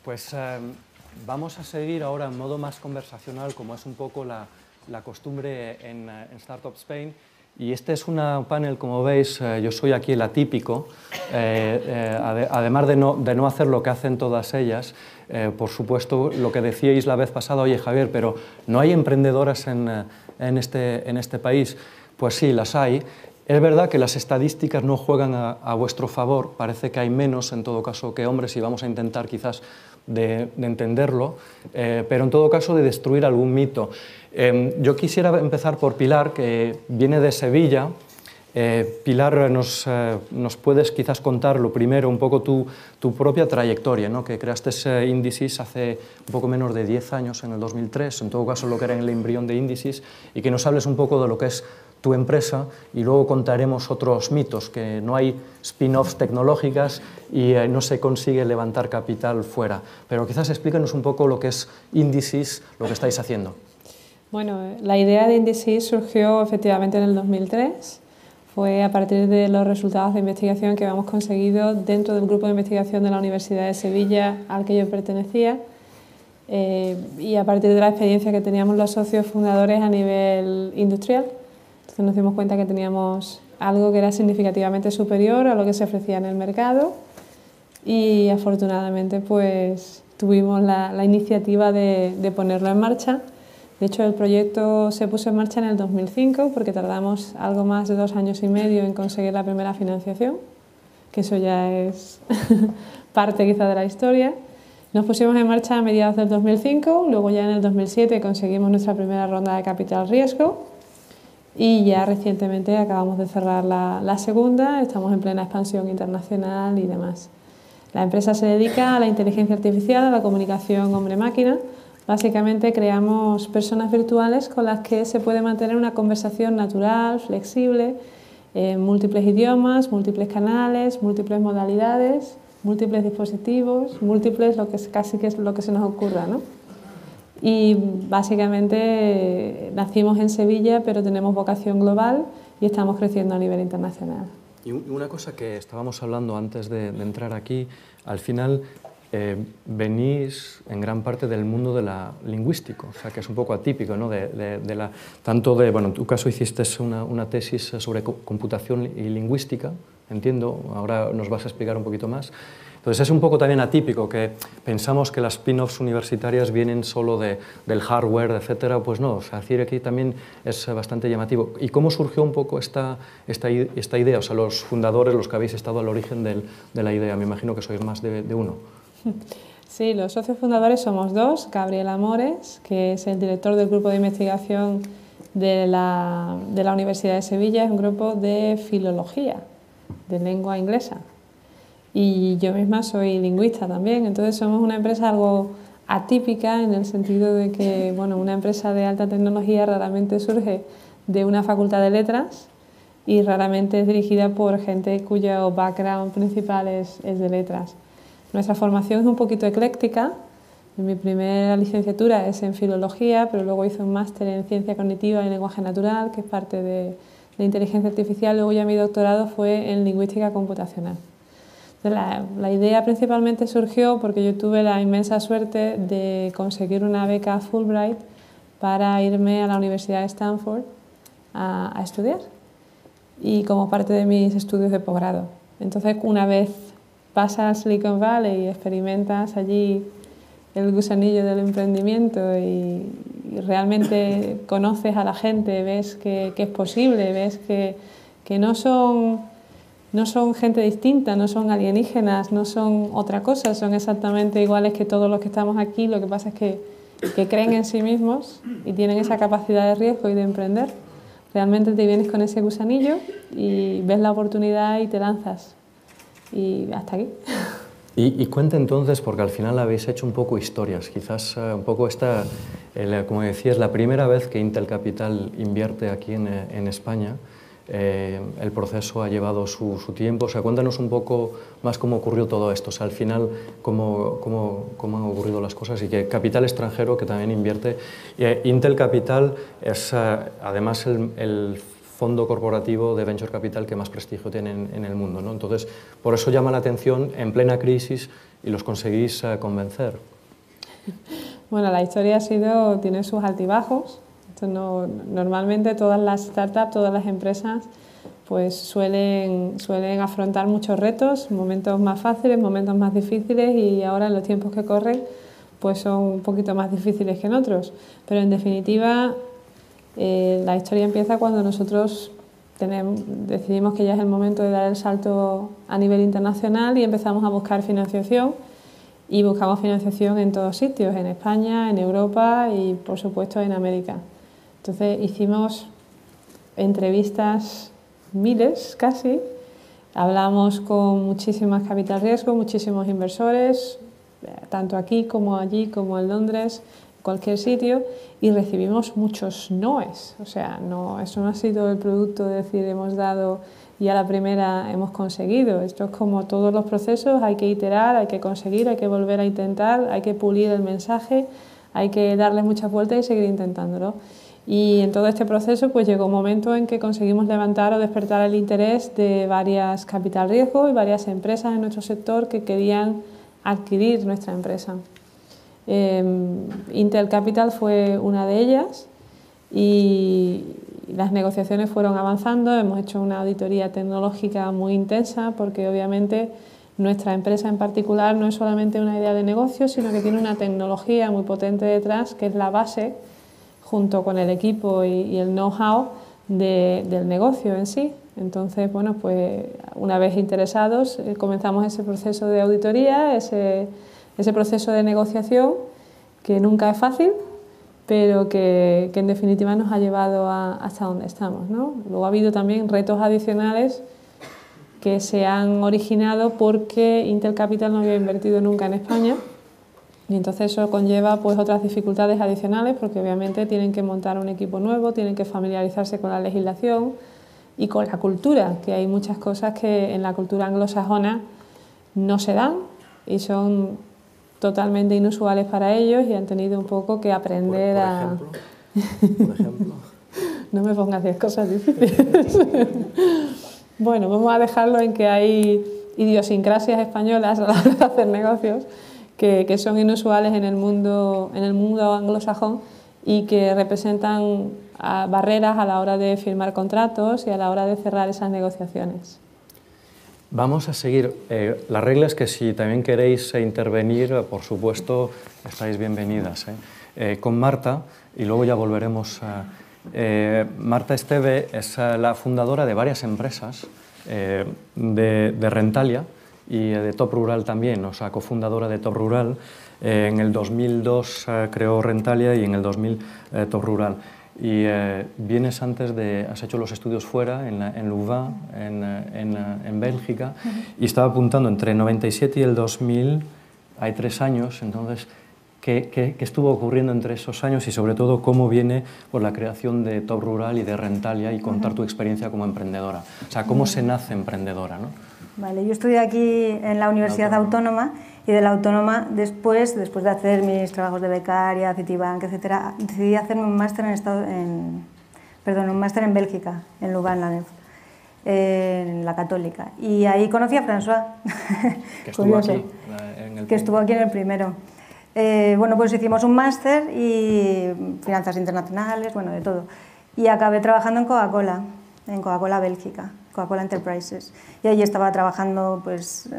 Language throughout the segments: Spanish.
Pues vamos a seguir ahora en modo más conversacional, como es un poco la costumbre en Startup Spain. Y este es un panel, como veis, yo soy aquí el atípico, además de no hacer lo que hacen todas ellas. Por supuesto, lo que decíais la vez pasada, oye Javier, pero ¿no hay emprendedoras en este país? Pues sí, las hay. Es verdad que las estadísticas no juegan a vuestro favor, parece que hay menos en todo caso que hombres y vamos a intentar quizás de entenderlo, pero en todo caso de destruir algún mito. Yo quisiera empezar por Pilar, que viene de Sevilla. Pilar, nos puedes quizás contar lo primero, un poco tu propia trayectoria, ¿no? Que creaste Indicis hace un poco menos de 10 años, en el 2003, en todo caso lo que era en el embrión de Indicis, y que nos hables un poco de lo que es tu empresa y luego contaremos otros mitos, que no hay spin-offs tecnológicas y no se consigue levantar capital fuera. Pero quizás explícanos un poco lo que es Indicis, lo que estáis haciendo. Bueno, la idea de Indicis surgió efectivamente en el 2003. Fue a partir de los resultados de investigación que habíamos conseguido dentro del grupo de investigación de la Universidad de Sevilla al que yo pertenecía y a partir de la experiencia que teníamos los socios fundadores a nivel industrial. Entonces nos dimos cuenta que teníamos algo que era significativamente superior a lo que se ofrecía en el mercado y afortunadamente pues tuvimos la iniciativa de ponerlo en marcha. De hecho, el proyecto se puso en marcha en el 2005 porque tardamos algo más de 2 años y medio en conseguir la primera financiación, que eso ya es parte quizá de la historia. Nos pusimos en marcha a mediados del 2005, luego ya en el 2007 conseguimos nuestra primera ronda de capital riesgo y ya recientemente acabamos de cerrar la segunda, estamos en plena expansión internacional y demás. La empresa se dedica a la inteligencia artificial, a la comunicación hombre-máquina. Básicamente creamos personas virtuales con las que se puede mantener una conversación natural, flexible, en múltiples idiomas, múltiples canales, múltiples modalidades, múltiples dispositivos, múltiples, casi que es lo que se nos ocurra, ¿no? Y básicamente nacimos en Sevilla, pero tenemos vocación global y estamos creciendo a nivel internacional. Y una cosa que estábamos hablando antes de entrar aquí, al final venís en gran parte del mundo de la lingüístico, o sea que es un poco atípico, ¿no? Bueno, en tu caso hiciste una tesis sobre computación y lingüística, entiendo, ahora nos vas a explicar un poquito más. Entonces es un poco también atípico que pensamos que las spin-offs universitarias vienen solo del hardware, etcétera, pues no, o sea, decir aquí también es bastante llamativo. ¿Y cómo surgió un poco esta idea? O sea, los fundadores, los que habéis estado al origen de la idea, me imagino que sois más de uno. Sí, los socios fundadores somos 2, Gabriel Amores, que es el director del grupo de investigación de la Universidad de Sevilla, es un grupo de filología, de lengua inglesa. Y yo misma soy lingüista también, entonces somos una empresa algo atípica en el sentido de que, bueno, una empresa de alta tecnología raramente surge de una facultad de letras y raramente es dirigida por gente cuyo background principal es de letras. Nuestra formación es un poquito ecléctica. Mi primera licenciatura es en filología, pero luego hice un máster en ciencia cognitiva y lenguaje natural, que es parte de inteligencia artificial. Luego ya mi doctorado fue en lingüística computacional. La idea principalmente surgió porque yo tuve la inmensa suerte de conseguir una beca Fulbright para irme a la Universidad de Stanford a estudiar y como parte de mis estudios de posgrado. Entonces, una vez pasas al Silicon Valley y experimentas allí el gusanillo del emprendimiento y realmente conoces a la gente, ves que es posible, ves que no son gente distinta, no son alienígenas, no son otra cosa, son exactamente iguales que todos los que estamos aquí, lo que pasa es que creen en sí mismos y tienen esa capacidad de riesgo y de emprender. Realmente te vienes con ese gusanillo y ves la oportunidad y te lanzas. Y hasta aquí. Y cuenta entonces, porque al final habéis hecho un poco historias, quizás un poco como decías, la primera vez que Intel Capital invierte aquí en España. El proceso ha llevado su tiempo, o sea, cuéntanos un poco más cómo ocurrió todo esto, o sea, al final cómo han ocurrido las cosas y que capital extranjero que también invierte. Intel Capital es además el fondo corporativo de venture capital que más prestigio tiene en el mundo, ¿no? Entonces, por eso llama la atención en plena crisis y los conseguís convencer. Bueno, la historia tiene sus altibajos. Normalmente todas las startups, todas las empresas, pues suelen afrontar muchos retos, momentos más fáciles, momentos más difíciles, y ahora en los tiempos que corren pues son un poquito más difíciles que en otros. Pero en definitiva la historia empieza cuando nosotros decidimos que ya es el momento de dar el salto a nivel internacional y empezamos a buscar financiación. Y buscamos financiación en todos sitios, en España, en Europa y por supuesto en América. Entonces hicimos entrevistas, miles casi, hablamos con muchísimas capital riesgo, muchísimos inversores, tanto aquí como allí, como en Londres, en cualquier sitio, y recibimos muchos noes. O sea, eso no ha sido el producto de decir hemos dado y a la primera hemos conseguido. Esto es como todos los procesos, hay que iterar, hay que conseguir, hay que volver a intentar, hay que pulir el mensaje, hay que darle muchas vueltas y seguir intentándolo. Y en todo este proceso pues llegó un momento en que conseguimos levantar o despertar el interés de varias capital riesgo y varias empresas en nuestro sector que querían adquirir nuestra empresa. Intel Capital fue una de ellas y las negociaciones fueron avanzando. Hemos hecho una auditoría tecnológica muy intensa porque obviamente nuestra empresa en particular no es solamente una idea de negocio, sino que tiene una tecnología muy potente detrás que es la base, junto con el equipo y el know-how del negocio en sí. Entonces, bueno, pues una vez interesados comenzamos ese proceso de auditoría, ese proceso de negociación que nunca es fácil, pero que en definitiva nos ha llevado hasta donde estamos, ¿no? Luego ha habido también retos adicionales que se han originado porque Intel Capital no había invertido nunca en España y entonces eso conlleva pues otras dificultades adicionales porque obviamente tienen que montar un equipo nuevo, tienen que familiarizarse con la legislación y con la cultura, que hay muchas cosas que en la cultura anglosajona no se dan y son totalmente inusuales para ellos y han tenido un poco que aprender por ejemplo. No me pongas 10 cosas difíciles. Bueno, vamos a dejarlo en que hay idiosincrasias españolas a la hora de hacer negocios que son inusuales en el mundo anglosajón y que representan barreras a la hora de firmar contratos y a la hora de cerrar esas negociaciones. Vamos a seguir. La regla es que si también queréis intervenir, por supuesto, estáis bienvenidas. Con Marta, y luego ya volveremos a... Marta Esteve es la fundadora de varias empresas de Rentalia y de Top Rural también, o sea, cofundadora de Top Rural. En el 2002 creó Rentalia y en el 2000 Top Rural. Y has hecho los estudios fuera, en Louvain, en Bélgica, y estaba apuntando entre el 97 y el 2000, hay 3 años, entonces, ¿qué estuvo ocurriendo entre esos años y sobre todo cómo viene por la creación de Top Rural y de Rentalia y contar tu experiencia como emprendedora? O sea, ¿cómo se nace emprendedora, ¿no? Vale, yo estudié aquí en la Universidad Autónoma y de la Autónoma después de hacer mis trabajos de becaria, Citibank, etcétera, decidí hacerme un máster en Bélgica, en Louvain-la-Neuve, en la Católica. Y ahí conocí a François, que estuvo aquí, estuvo aquí en el primero. Bueno, pues hicimos un máster y finanzas internacionales, bueno, de todo. Y acabé trabajando en Coca-Cola Bélgica, Coca-Cola Enterprises. Y allí estaba trabajando, pues,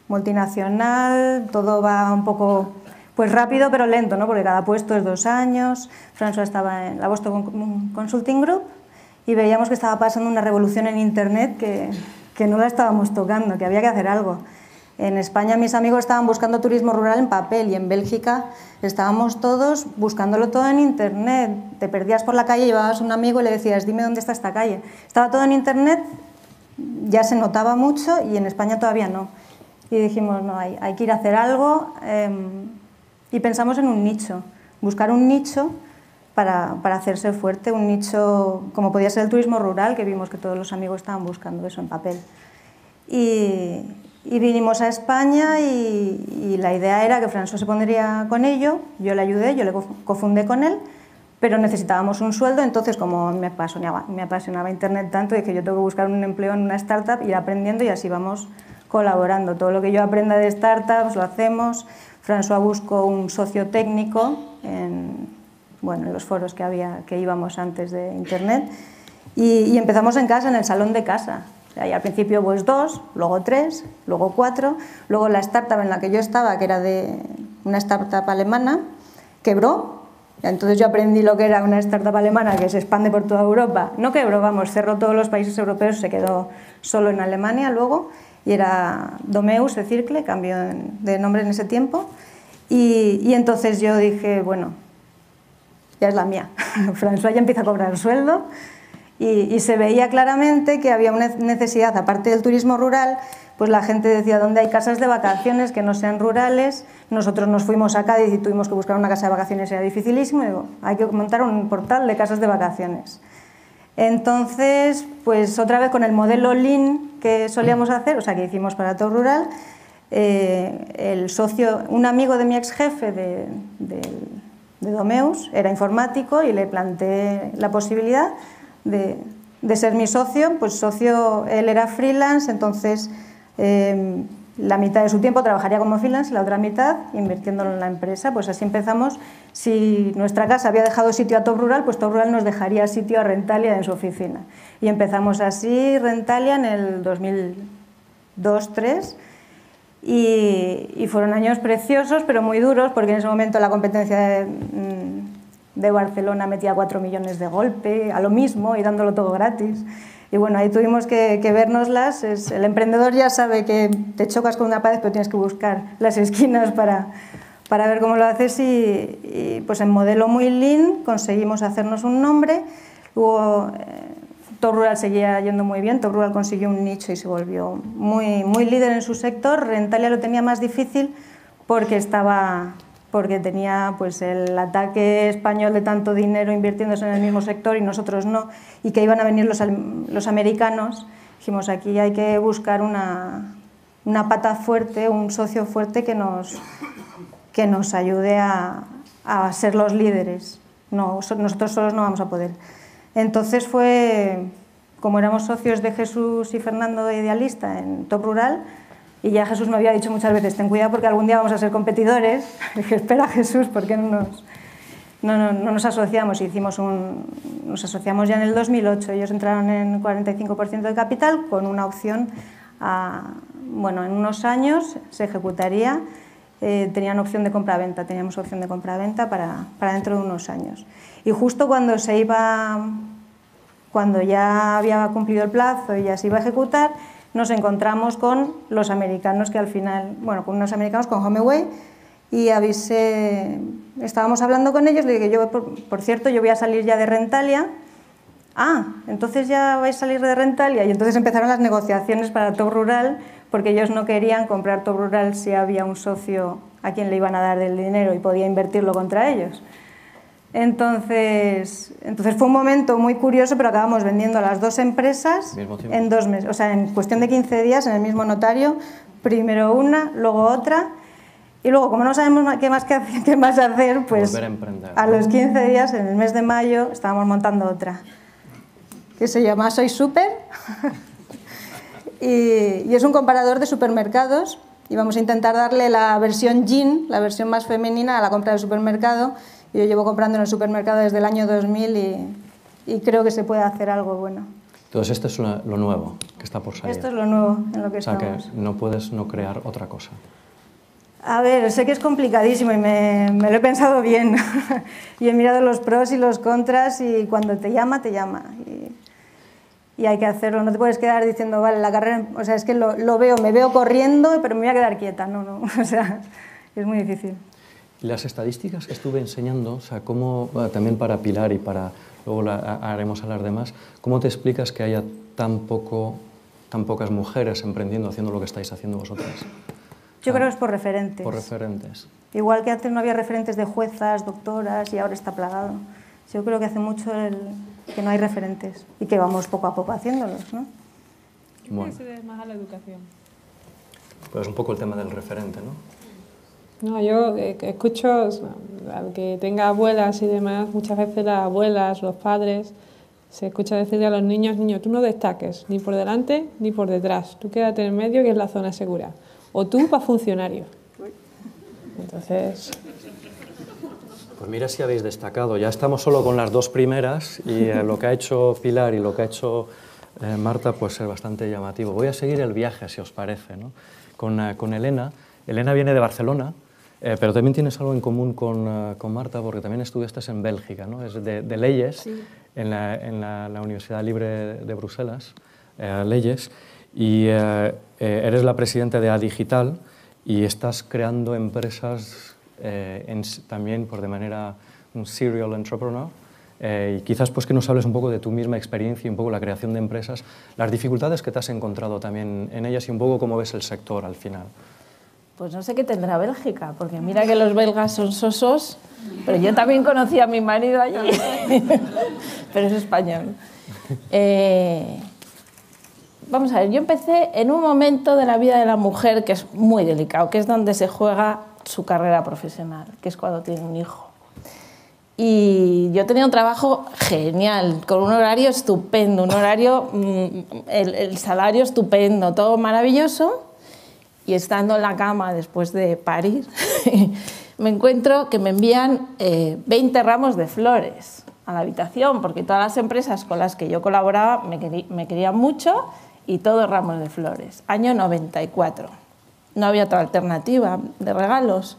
multinacional, todo va un poco pues rápido pero lento, ¿no? Porque cada puesto es 2 años. François estaba en la Boston Consulting Group y veíamos que estaba pasando una revolución en Internet que no la estábamos tocando, que había que hacer algo. En España mis amigos estaban buscando turismo rural en papel y en Bélgica estábamos todos buscándolo todo en Internet. Te perdías por la calle, llevabas a un amigo y le decías, dime dónde está esta calle. Estaba todo en Internet, ya se notaba mucho y en España todavía no. Y dijimos, no, hay que ir a hacer algo y pensamos en un nicho, buscar un nicho para hacerse fuerte, un nicho como podía ser el turismo rural, que vimos que todos los amigos estaban buscando eso en papel. Y vinimos a España y la idea era que François se pondría con ello, yo le ayudé, yo le cofundé con él, pero necesitábamos un sueldo, entonces como me apasionaba Internet tanto, dije yo tengo que buscar un empleo en una startup, ir aprendiendo y así vamos colaborando. Todo lo que yo aprenda de startups lo hacemos. François buscó un socio técnico en los foros que íbamos antes de Internet y empezamos en casa, en el salón de casa. O sea, y al principio pues 2, luego 3, luego 4, luego la startup en la que yo estaba, que era de una startup alemana, quebró. Entonces yo aprendí lo que era una startup alemana que se expande por toda Europa. No quebró, vamos, cerró todos los países europeos, se quedó solo en Alemania luego, y era Domeus, de Circle, cambió de nombre en ese tiempo. Y entonces yo dije, bueno, ya es la mía. François ya empieza a cobrar sueldo y se veía claramente que había una necesidad, aparte del turismo rural, pues la gente decía, ¿dónde hay casas de vacaciones que no sean rurales? Nosotros nos fuimos a Cádiz y tuvimos que buscar una casa de vacaciones, era dificilísimo, y digo, hay que montar un portal de casas de vacaciones. Entonces, pues otra vez con el modelo Lean que solíamos hacer, o sea, que hicimos para todo rural, el socio, un amigo de mi ex jefe de Domeus, era informático y le planteé la posibilidad de ser mi socio. Pues socio, él era freelance, entonces la mitad de su tiempo trabajaría como freelance y la otra mitad invirtiéndolo en la empresa. Pues así empezamos. Si nuestra casa había dejado sitio a Top Rural, pues Top Rural nos dejaría sitio a Rentalia en su oficina. Y empezamos así Rentalia en el 2002-2003 y fueron años preciosos, pero muy duros, porque en ese momento la competencia de Barcelona metía 4 millones de golpe, a lo mismo, y dándolo todo gratis. Y bueno, ahí tuvimos que vernoslas. El emprendedor ya sabe que te chocas con una pared, pero tienes que buscar las esquinas para ver cómo lo haces y pues en modelo muy lean conseguimos hacernos un nombre. Luego Top Rural seguía yendo muy bien, Top Rural consiguió un nicho y se volvió muy líder en su sector. Rentalia lo tenía más difícil porque tenía pues el ataque español de tanto dinero invirtiéndose en el mismo sector y nosotros no, y que iban a venir los americanos. Dijimos, aquí hay que buscar una pata fuerte, un socio fuerte que nos ayude a ser los líderes. No, nosotros solos no vamos a poder. Entonces como éramos socios de Jesús y Fernando de Idealista en Top Rural, y ya Jesús me había dicho muchas veces, ten cuidado porque algún día vamos a ser competidores. Dije, espera Jesús, ¿por qué no nos asociamos? Nos asociamos ya en el 2008, ellos entraron en 45% de capital con una opción en unos años se ejecutaría, tenían opción de compra-venta, teníamos opción de compra-venta para dentro de unos años. Y justo cuando ya había cumplido el plazo y ya se iba a ejecutar, nos encontramos con los americanos que al final, con unos americanos, con HomeAway, y estábamos hablando con ellos, le dije, por cierto, yo voy a salir ya de Rentalia. Ah, entonces ya vais a salir de Rentalia. Y entonces empezaron las negociaciones para Top Rural, porque ellos no querían comprar Top Rural si había un socio a quien le iban a dar el dinero y podía invertirlo contra ellos. Entonces fue un momento muy curioso, pero acabamos vendiendo a las dos empresas en 2 meses. O sea, en cuestión de 15 días en el mismo notario, primero una, luego otra. Y luego, como no sabemos qué más hacer, pues a los 15 días, en el mes de mayo, estábamos montando otra, que se llama Soy Super. y es un comparador de supermercados. Y vamos a intentar darle la versión Jean, la versión más femenina, a la compra del supermercado. Yo llevo comprando en el supermercado desde el año 2000 y creo que se puede hacer algo bueno. Entonces esto es lo nuevo que está por salir. Esto es lo nuevo en lo que estamos. O sea que no puedes no crear otra cosa. A ver, sé que es complicadísimo y me lo he pensado bien. Y he mirado los pros y los contras y cuando te llama, te llama. Y hay que hacerlo, no te puedes quedar diciendo, vale, la carrera, o sea, es que lo veo, me veo corriendo, pero me voy a quedar quieta. No, o sea, es muy difícil. Las estadísticas que estuve enseñando, o sea, cómo, también para Pilar y luego haremos hablar de más, ¿cómo te explicas que haya tan pocas mujeres emprendiendo, haciendo lo que estáis haciendo vosotras? Yo creo que es por referentes. Por referentes. Igual que antes no había referentes de juezas, doctoras y ahora está plagado. Yo creo que hace mucho que no hay referentes y que vamos poco a poco haciéndolos, ¿no? Yo creo que se debe más a la educación. Pues un poco el tema del referente, ¿no? No, yo escucho al que tenga abuelas y demás, muchas veces las abuelas, los padres, se escucha decirle a los niños, niño, tú no destaques, ni por delante ni por detrás, tú quédate en medio que es la zona segura, o tú para funcionario. Entonces... Pues mira si habéis destacado, ya estamos solo con las dos primeras y lo que ha hecho Pilar y lo que ha hecho Marta puede ser bastante llamativo. Voy a seguir el viaje, si os parece, ¿no? Con Elena. Elena viene de Barcelona, pero también tienes algo en común con Marta, porque también estudiaste en Bélgica, ¿no? Es de leyes, sí. en la Universidad Libre de Bruselas, leyes, y eres la presidenta de A-Digital y estás creando empresas también de manera un serial entrepreneur. Y quizás pues que nos hables un poco de tu misma experiencia y un poco la creación de empresas, las dificultades que te has encontrado también en ellas y un poco cómo ves el sector al final. Pues no sé qué tendrá Bélgica, porque mira que los belgas son sosos, pero yo también conocí a mi marido allí, pero es español. Vamos a ver, yo empecé en un momento de la vida de la mujer que es muy delicado, que es donde se juega su carrera profesional, que es cuando tiene un hijo. Y yo tenía un trabajo genial, con un horario estupendo, un horario, el salario estupendo, todo maravilloso. Y estando en la cama después de parir, me encuentro que me envían 20 ramos de flores a la habitación, porque todas las empresas con las que yo colaboraba me querían mucho y todos ramos de flores. Año 94. No había otra alternativa de regalos.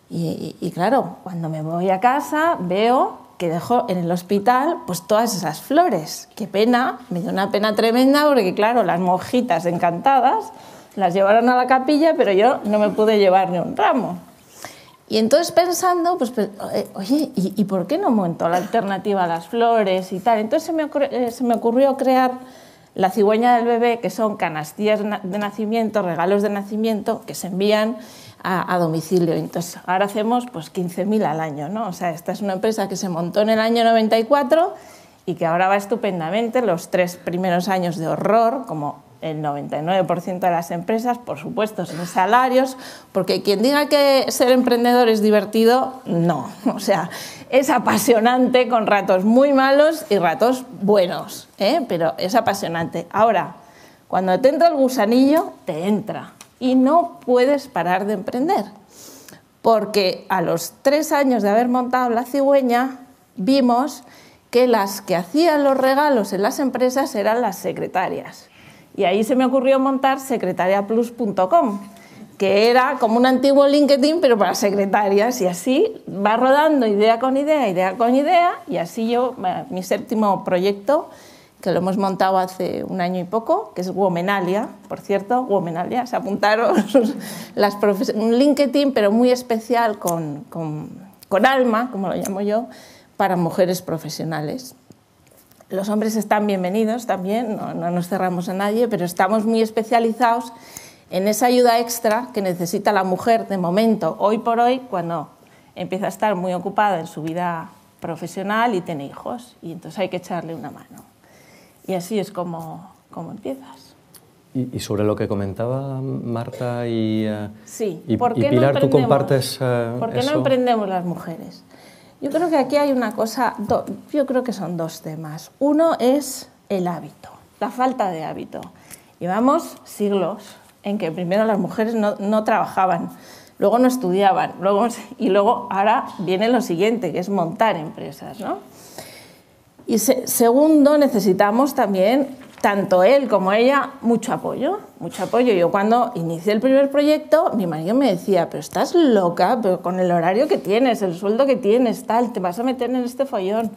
Y claro, cuando me voy a casa veo que dejo en el hospital pues todas esas flores. Qué pena, me dio una pena tremenda porque claro, las monjitas encantadas las llevaron a la capilla, pero yo no me pude llevar ni un ramo. Y entonces pensando, pues oye, ¿y por qué no monto la alternativa a las flores y tal? Entonces se me ocurrió crear la cigüeña del bebé, que son canastillas de nacimiento, regalos de nacimiento, que se envían a domicilio. Entonces, ahora hacemos pues 15.000 al año, ¿no? O sea, esta es una empresa que se montó en el año 94 y que ahora va estupendamente. Los 3 primeros años de horror, como el 99% de las empresas, por supuesto, sin salarios, porque quien diga que ser emprendedor es divertido, no. O sea, es apasionante con ratos muy malos y ratos buenos, pero es apasionante. Ahora, cuando te entra el gusanillo, te entra y no puedes parar de emprender, porque a los 3 años de haber montado la cigüeña, vimos que las que hacían los regalos en las empresas eran las secretarias. Y ahí se me ocurrió montar secretariaplus.com, que era como un antiguo LinkedIn, pero para secretarias, y así va rodando idea con idea, idea con idea, y así yo, mi 7º proyecto, que lo hemos montado hace un año y poco, que es Womenalia, por cierto, Womenalia, se apuntaron un LinkedIn, pero muy especial, con alma, como lo llamo yo, para mujeres profesionales. Los hombres están bienvenidos también, no nos cerramos a nadie, pero estamos muy especializados en esa ayuda extra que necesita la mujer de momento, hoy por hoy, cuando empieza a estar muy ocupada en su vida profesional y tiene hijos, y entonces hay que echarle una mano. Y así es como empiezas. Y sobre lo que comentaba Marta y Pilar, ¿tú compartes ¿por qué no emprendemos las mujeres? Yo creo que aquí hay una cosa, yo creo que son 2 temas. Uno es el hábito, la falta de hábito. Llevamos siglos en que primero las mujeres no trabajaban, luego no estudiaban, y luego ahora viene lo siguiente, que es montar empresas, ¿no? Y segundo, necesitamos también, tanto él como ella, mucho apoyo, mucho apoyo. Yo cuando inicié el primer proyecto, mi marido me decía, pero estás loca, pero con el horario que tienes, el sueldo que tienes, tal, te vas a meter en este follón.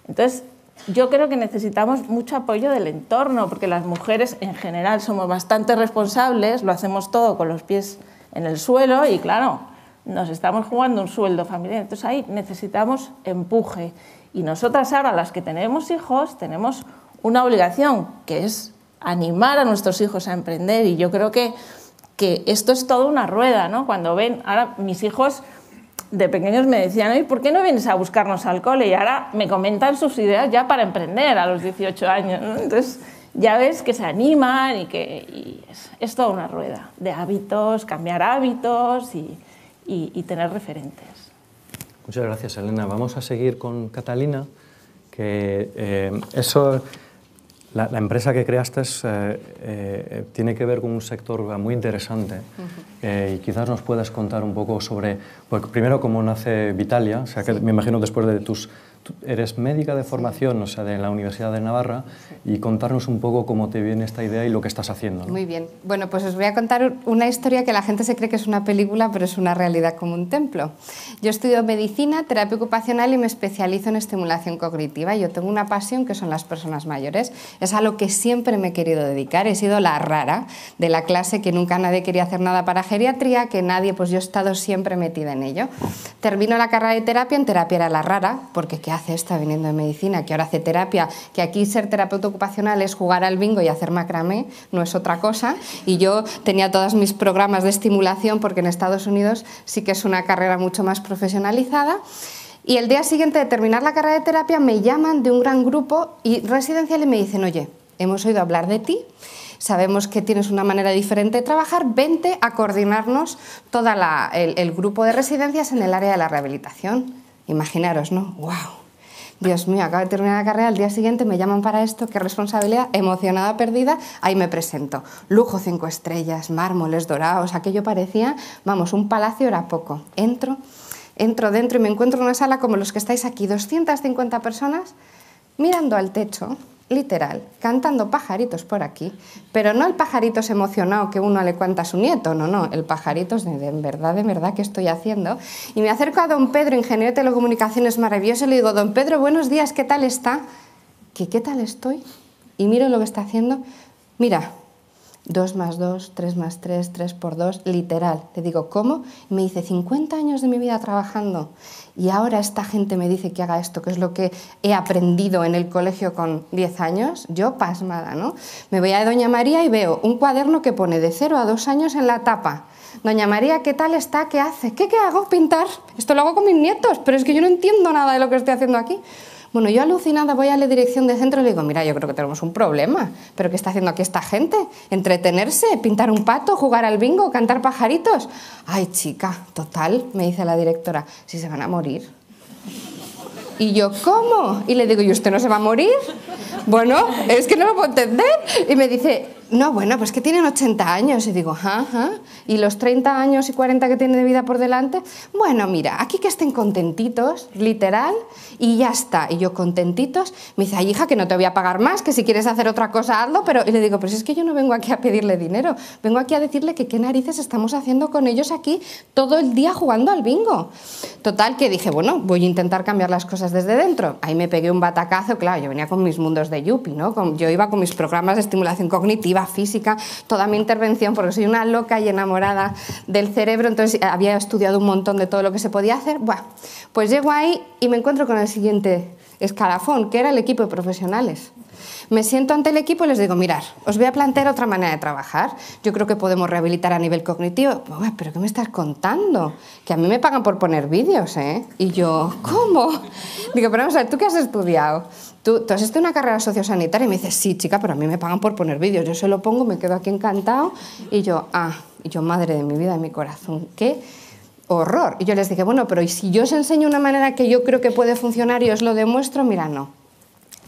Entonces, yo creo que necesitamos mucho apoyo del entorno, porque las mujeres en general somos bastante responsables, lo hacemos todo con los pies en el suelo y claro, nos estamos jugando un sueldo familiar. Entonces ahí necesitamos empuje. Y nosotras ahora, las que tenemos hijos, tenemos una obligación, que es animar a nuestros hijos a emprender. Y yo creo que esto es toda una rueda, ¿no? Cuando ven, ahora mis hijos de pequeños me decían, oye, ¿por qué no vienes a buscarnos al cole? Y ahora me comentan sus ideas ya para emprender a los 18 años, ¿no? Entonces ya ves que se animan y es toda una rueda de hábitos, cambiar hábitos y tener referentes. Muchas gracias, Elena. Vamos a seguir con Catalina, que la empresa que creaste tiene que ver con un sector muy interesante y quizás nos puedas contar un poco sobre, pues, primero, cómo nace Vitalia, o sea, que me imagino después de eres médica de formación, o sea, de la Universidad de Navarra, y contarnos un poco cómo te viene esta idea y lo que estás haciendo, ¿no? Muy bien. Bueno, pues os voy a contar una historia que la gente se cree que es una película, pero es una realidad como un templo. Yo estudio medicina, terapia ocupacional y me especializo en estimulación cognitiva. Yo tengo una pasión que son las personas mayores. Es a lo que siempre me he querido dedicar. He sido la rara de la clase, que nunca nadie quería hacer nada para geriatría, que nadie, pues yo he estado siempre metida en ello. Termino la carrera de terapia, en terapia era la rara, porque ¿qué hace esta viniendo de medicina? Que ahora hace terapia, que aquí ser terapeuta ocupacional es jugar al bingo y hacer macramé, no es otra cosa. Y yo tenía todos mis programas de estimulación, porque en Estados Unidos sí que es una carrera mucho más profesionalizada. Y el día siguiente de terminar la carrera de terapia me llaman de un gran grupo y residencial y me dicen: oye, hemos oído hablar de ti, sabemos que tienes una manera diferente de trabajar, vente a coordinarnos todo el grupo de residencias en el área de la rehabilitación. Imaginaros, ¿no? ¡Wow! Dios mío, acabo de terminar la carrera, al día siguiente me llaman para esto, qué responsabilidad, emocionada, perdida, ahí me presento. Lujo 5 estrellas, mármoles dorados, aquello parecía, vamos, un palacio era poco. Entro dentro y me encuentro en una sala como los que estáis aquí, 250 personas, mirando al techo, literal, cantando pajaritos por aquí, pero no el pajaritos emocionado que uno le cuenta a su nieto, no, el pajaritos de verdad, ¿qué estoy haciendo? Y me acerco a don Pedro, ingeniero de telecomunicaciones maravilloso, y le digo: don Pedro, buenos días, ¿qué tal está? ¿Qué tal estoy? Y miro lo que está haciendo, mira, 2 más 2, 3 más 3, 3 por 2, literal. Le digo: ¿cómo? Y me dice: 50 años de mi vida trabajando y ahora esta gente me dice que haga esto, que es lo que he aprendido en el colegio con 10 años. Yo pasmada, ¿no? Me voy a Doña María y veo un cuaderno que pone de 0 a 2 años en la tapa. Doña María, ¿qué tal está? ¿Qué hace? ¿Qué hago? Pintar. Esto lo hago con mis nietos, pero es que yo no entiendo nada de lo que estoy haciendo aquí. Bueno, yo alucinada voy a la dirección de centro y le digo: mira, yo creo que tenemos un problema, pero ¿qué está haciendo aquí esta gente? ¿Entretenerse? ¿Pintar un pato? ¿Jugar al bingo? ¿Cantar pajaritos? Ay, chica, total, me dice la directora, si se van a morir. Y yo: ¿cómo? Y le digo: ¿y usted no se va a morir? Bueno, es que no lo puedo entender. Y me dice: no, bueno, pues que tienen 80 años. Y digo: ajá. ¿Y los 30 años y 40 que tienen de vida por delante? Bueno, mira, aquí que estén contentitos, literal, y ya está. Y yo: contentitos. Me dice: ay, hija, que no te voy a pagar más, que si quieres hacer otra cosa, hazlo. Pero... Y le digo: pero si es que yo no vengo aquí a pedirle dinero, vengo aquí a decirle que qué narices estamos haciendo con ellos aquí todo el día jugando al bingo. Total, que dije: bueno, voy a intentar cambiar las cosas desde dentro. Ahí me pegué un batacazo, claro, yo venía con mis mundos de yuppie, ¿no? Yo iba con mis programas de estimulación cognitiva, física, toda mi intervención, porque soy una loca y enamorada del cerebro, entonces había estudiado un montón de todo lo que se podía hacer. Bueno, pues llego ahí y me encuentro con el siguiente escalafón, que era el equipo de profesionales. Me siento ante el equipo y les digo: mirad, os voy a plantear otra manera de trabajar. Yo creo que podemos rehabilitar a nivel cognitivo. ¿Pero qué me estás contando? Que a mí me pagan por poner vídeos, ¿eh? Y yo: ¿cómo? Digo: pero vamos a ver, ¿tú qué has estudiado? ¿Tú has estudiado una carrera sociosanitaria? Y me dice: sí, chica, pero a mí me pagan por poner vídeos. Yo se lo pongo, me quedo aquí encantado. Y yo: madre de mi vida, de mi corazón, qué horror. Y yo les dije: bueno, pero ¿y si yo os enseño una manera que yo creo que puede funcionar y os lo demuestro? Mira, no.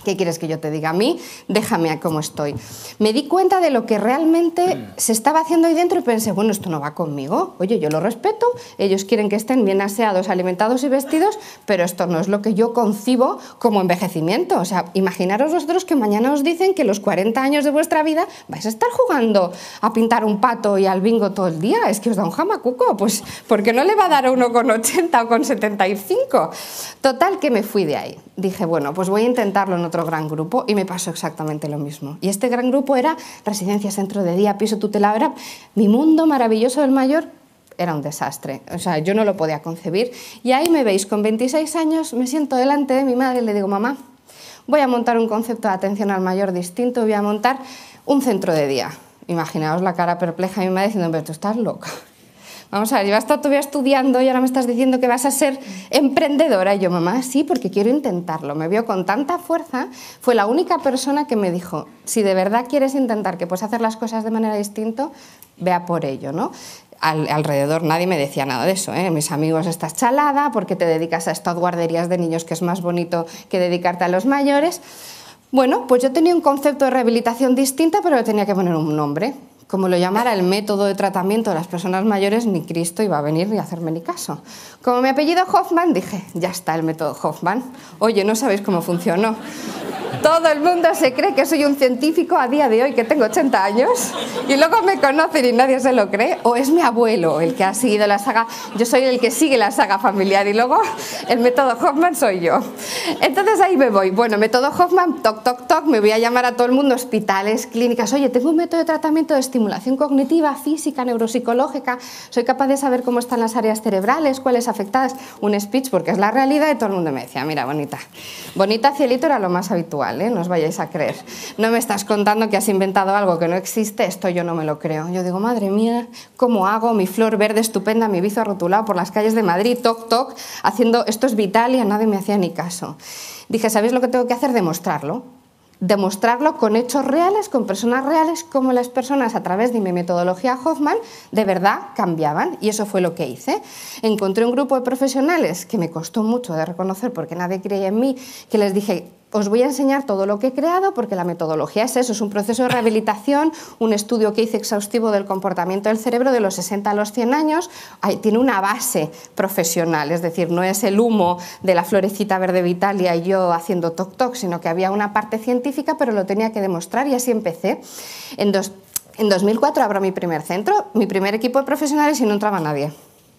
¿Qué quieres que yo te diga? A mí, déjame a cómo estoy. Me di cuenta de lo que realmente se estaba haciendo ahí dentro y pensé: bueno, esto no va conmigo. Oye, yo lo respeto, ellos quieren que estén bien aseados, alimentados y vestidos, pero esto no es lo que yo concibo como envejecimiento. O sea, imaginaros vosotros que mañana os dicen que los 40 años de vuestra vida vais a estar jugando a pintar un pato y al bingo todo el día. Es que os da un jamacuco. Pues, ¿por qué no le va a dar a uno con 80 o con 75? Total, que me fui de ahí. Dije: bueno, pues voy a intentarlo en otro gran grupo, y me pasó exactamente lo mismo. Y este gran grupo era residencia, centro de día, piso tutelado. Era mi mundo maravilloso del mayor. Era un desastre, o sea, yo no lo podía concebir. Y ahí me veis, con 26 años, me siento delante de mi madre y le digo: mamá, voy a montar un concepto de atención al mayor distinto, voy a montar un centro de día. Imaginaos la cara perpleja de mi madre diciendo: pero tú estás loca. Vamos a ver, llevas toda tu vida estudiando y ahora me estás diciendo que vas a ser emprendedora. Y yo: mamá, sí, porque quiero intentarlo. Me vio con tanta fuerza, fue la única persona que me dijo: si de verdad quieres intentar que puedes hacer las cosas de manera distinta, vea por ello, ¿no? alrededor nadie me decía nada de eso, ¿eh? Mis amigos, estás chalada, ¿por qué te dedicas a estas guarderías de niños que es más bonito que dedicarte a los mayores? Bueno, pues yo tenía un concepto de rehabilitación distinta, pero le tenía que poner un nombre. Como lo llamara el método de tratamiento de las personas mayores, ni Cristo iba a venir ni a hacerme ni caso. Como mi apellido Hoffman, dije, ya está el método Hoffman. Oye, no sabéis cómo funcionó. Todo el mundo se cree que soy un científico a día de hoy, que tengo 80 años, y luego me conocen y nadie se lo cree. O es mi abuelo el que ha seguido la saga, yo soy el que sigue la saga familiar, y luego el método Hoffman soy yo. Entonces ahí me voy. Bueno, método Hoffman, toc, toc, toc, me voy a llamar a todo el mundo, hospitales, clínicas. Oye, tengo un método de tratamiento de estimulación cognitiva, física, neuropsicológica, soy capaz de saber cómo están las áreas cerebrales, cuáles afectadas. Un speech, porque es la realidad, y todo el mundo me decía, mira, bonita. Bonita, cielito, era lo más habitual, ¿eh? No os vayáis a creer. No me estás contando que has inventado algo que no existe, esto yo no me lo creo. Yo digo, madre mía, ¿cómo hago? Mi flor verde estupenda, mi bizo rotulado por las calles de Madrid, toc, toc, haciendo esto es vital, y a nadie me hacía ni caso. Dije, ¿sabéis lo que tengo que hacer? Demostrarlo. Demostrarlo con hechos reales, con personas reales, cómo las personas a través de mi metodología Hoffman de verdad cambiaban, y eso fue lo que hice. Encontré un grupo de profesionales que me costó mucho de reconocer porque nadie creía en mí, que les dije, os voy a enseñar todo lo que he creado porque la metodología es eso, es un proceso de rehabilitación, un estudio que hice exhaustivo del comportamiento del cerebro de los 60 a los 100 años, tiene una base profesional, es decir, no es el humo de la florecita verde Vitalia y yo haciendo toc toc, sino que había una parte científica, pero lo tenía que demostrar, y así empecé. En 2004 abro mi primer centro, mi primer equipo de profesionales, y no entraba nadie.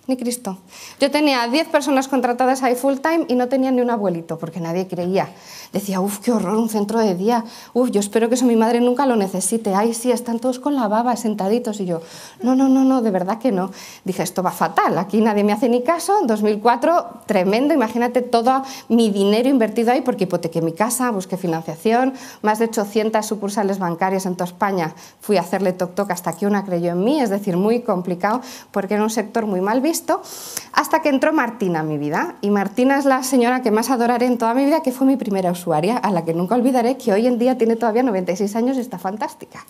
Ni Cristo. Yo tenía 10 personas contratadas ahí full time y no tenía ni un abuelito, porque nadie creía. Decía, uff, qué horror, un centro de día. Uff, yo espero que eso mi madre nunca lo necesite. Ay, sí, están todos con la baba, sentaditos. Y yo, no, de verdad que no. Dije, esto va fatal, aquí nadie me hace ni caso. 2004, tremendo, imagínate todo mi dinero invertido ahí, porque hipotequé mi casa, busqué financiación, más de 800 sucursales bancarias en toda España. Fui a hacerle toc toc hasta que una creyó en mí, es decir, muy complicado, porque era un sector muy mal visto. Hasta que entró Martina en mi vida, y Martina es la señora que más adoraré en toda mi vida, que fue mi primera usuaria, a la que nunca olvidaré, que hoy en día tiene todavía 96 años y está fantástica.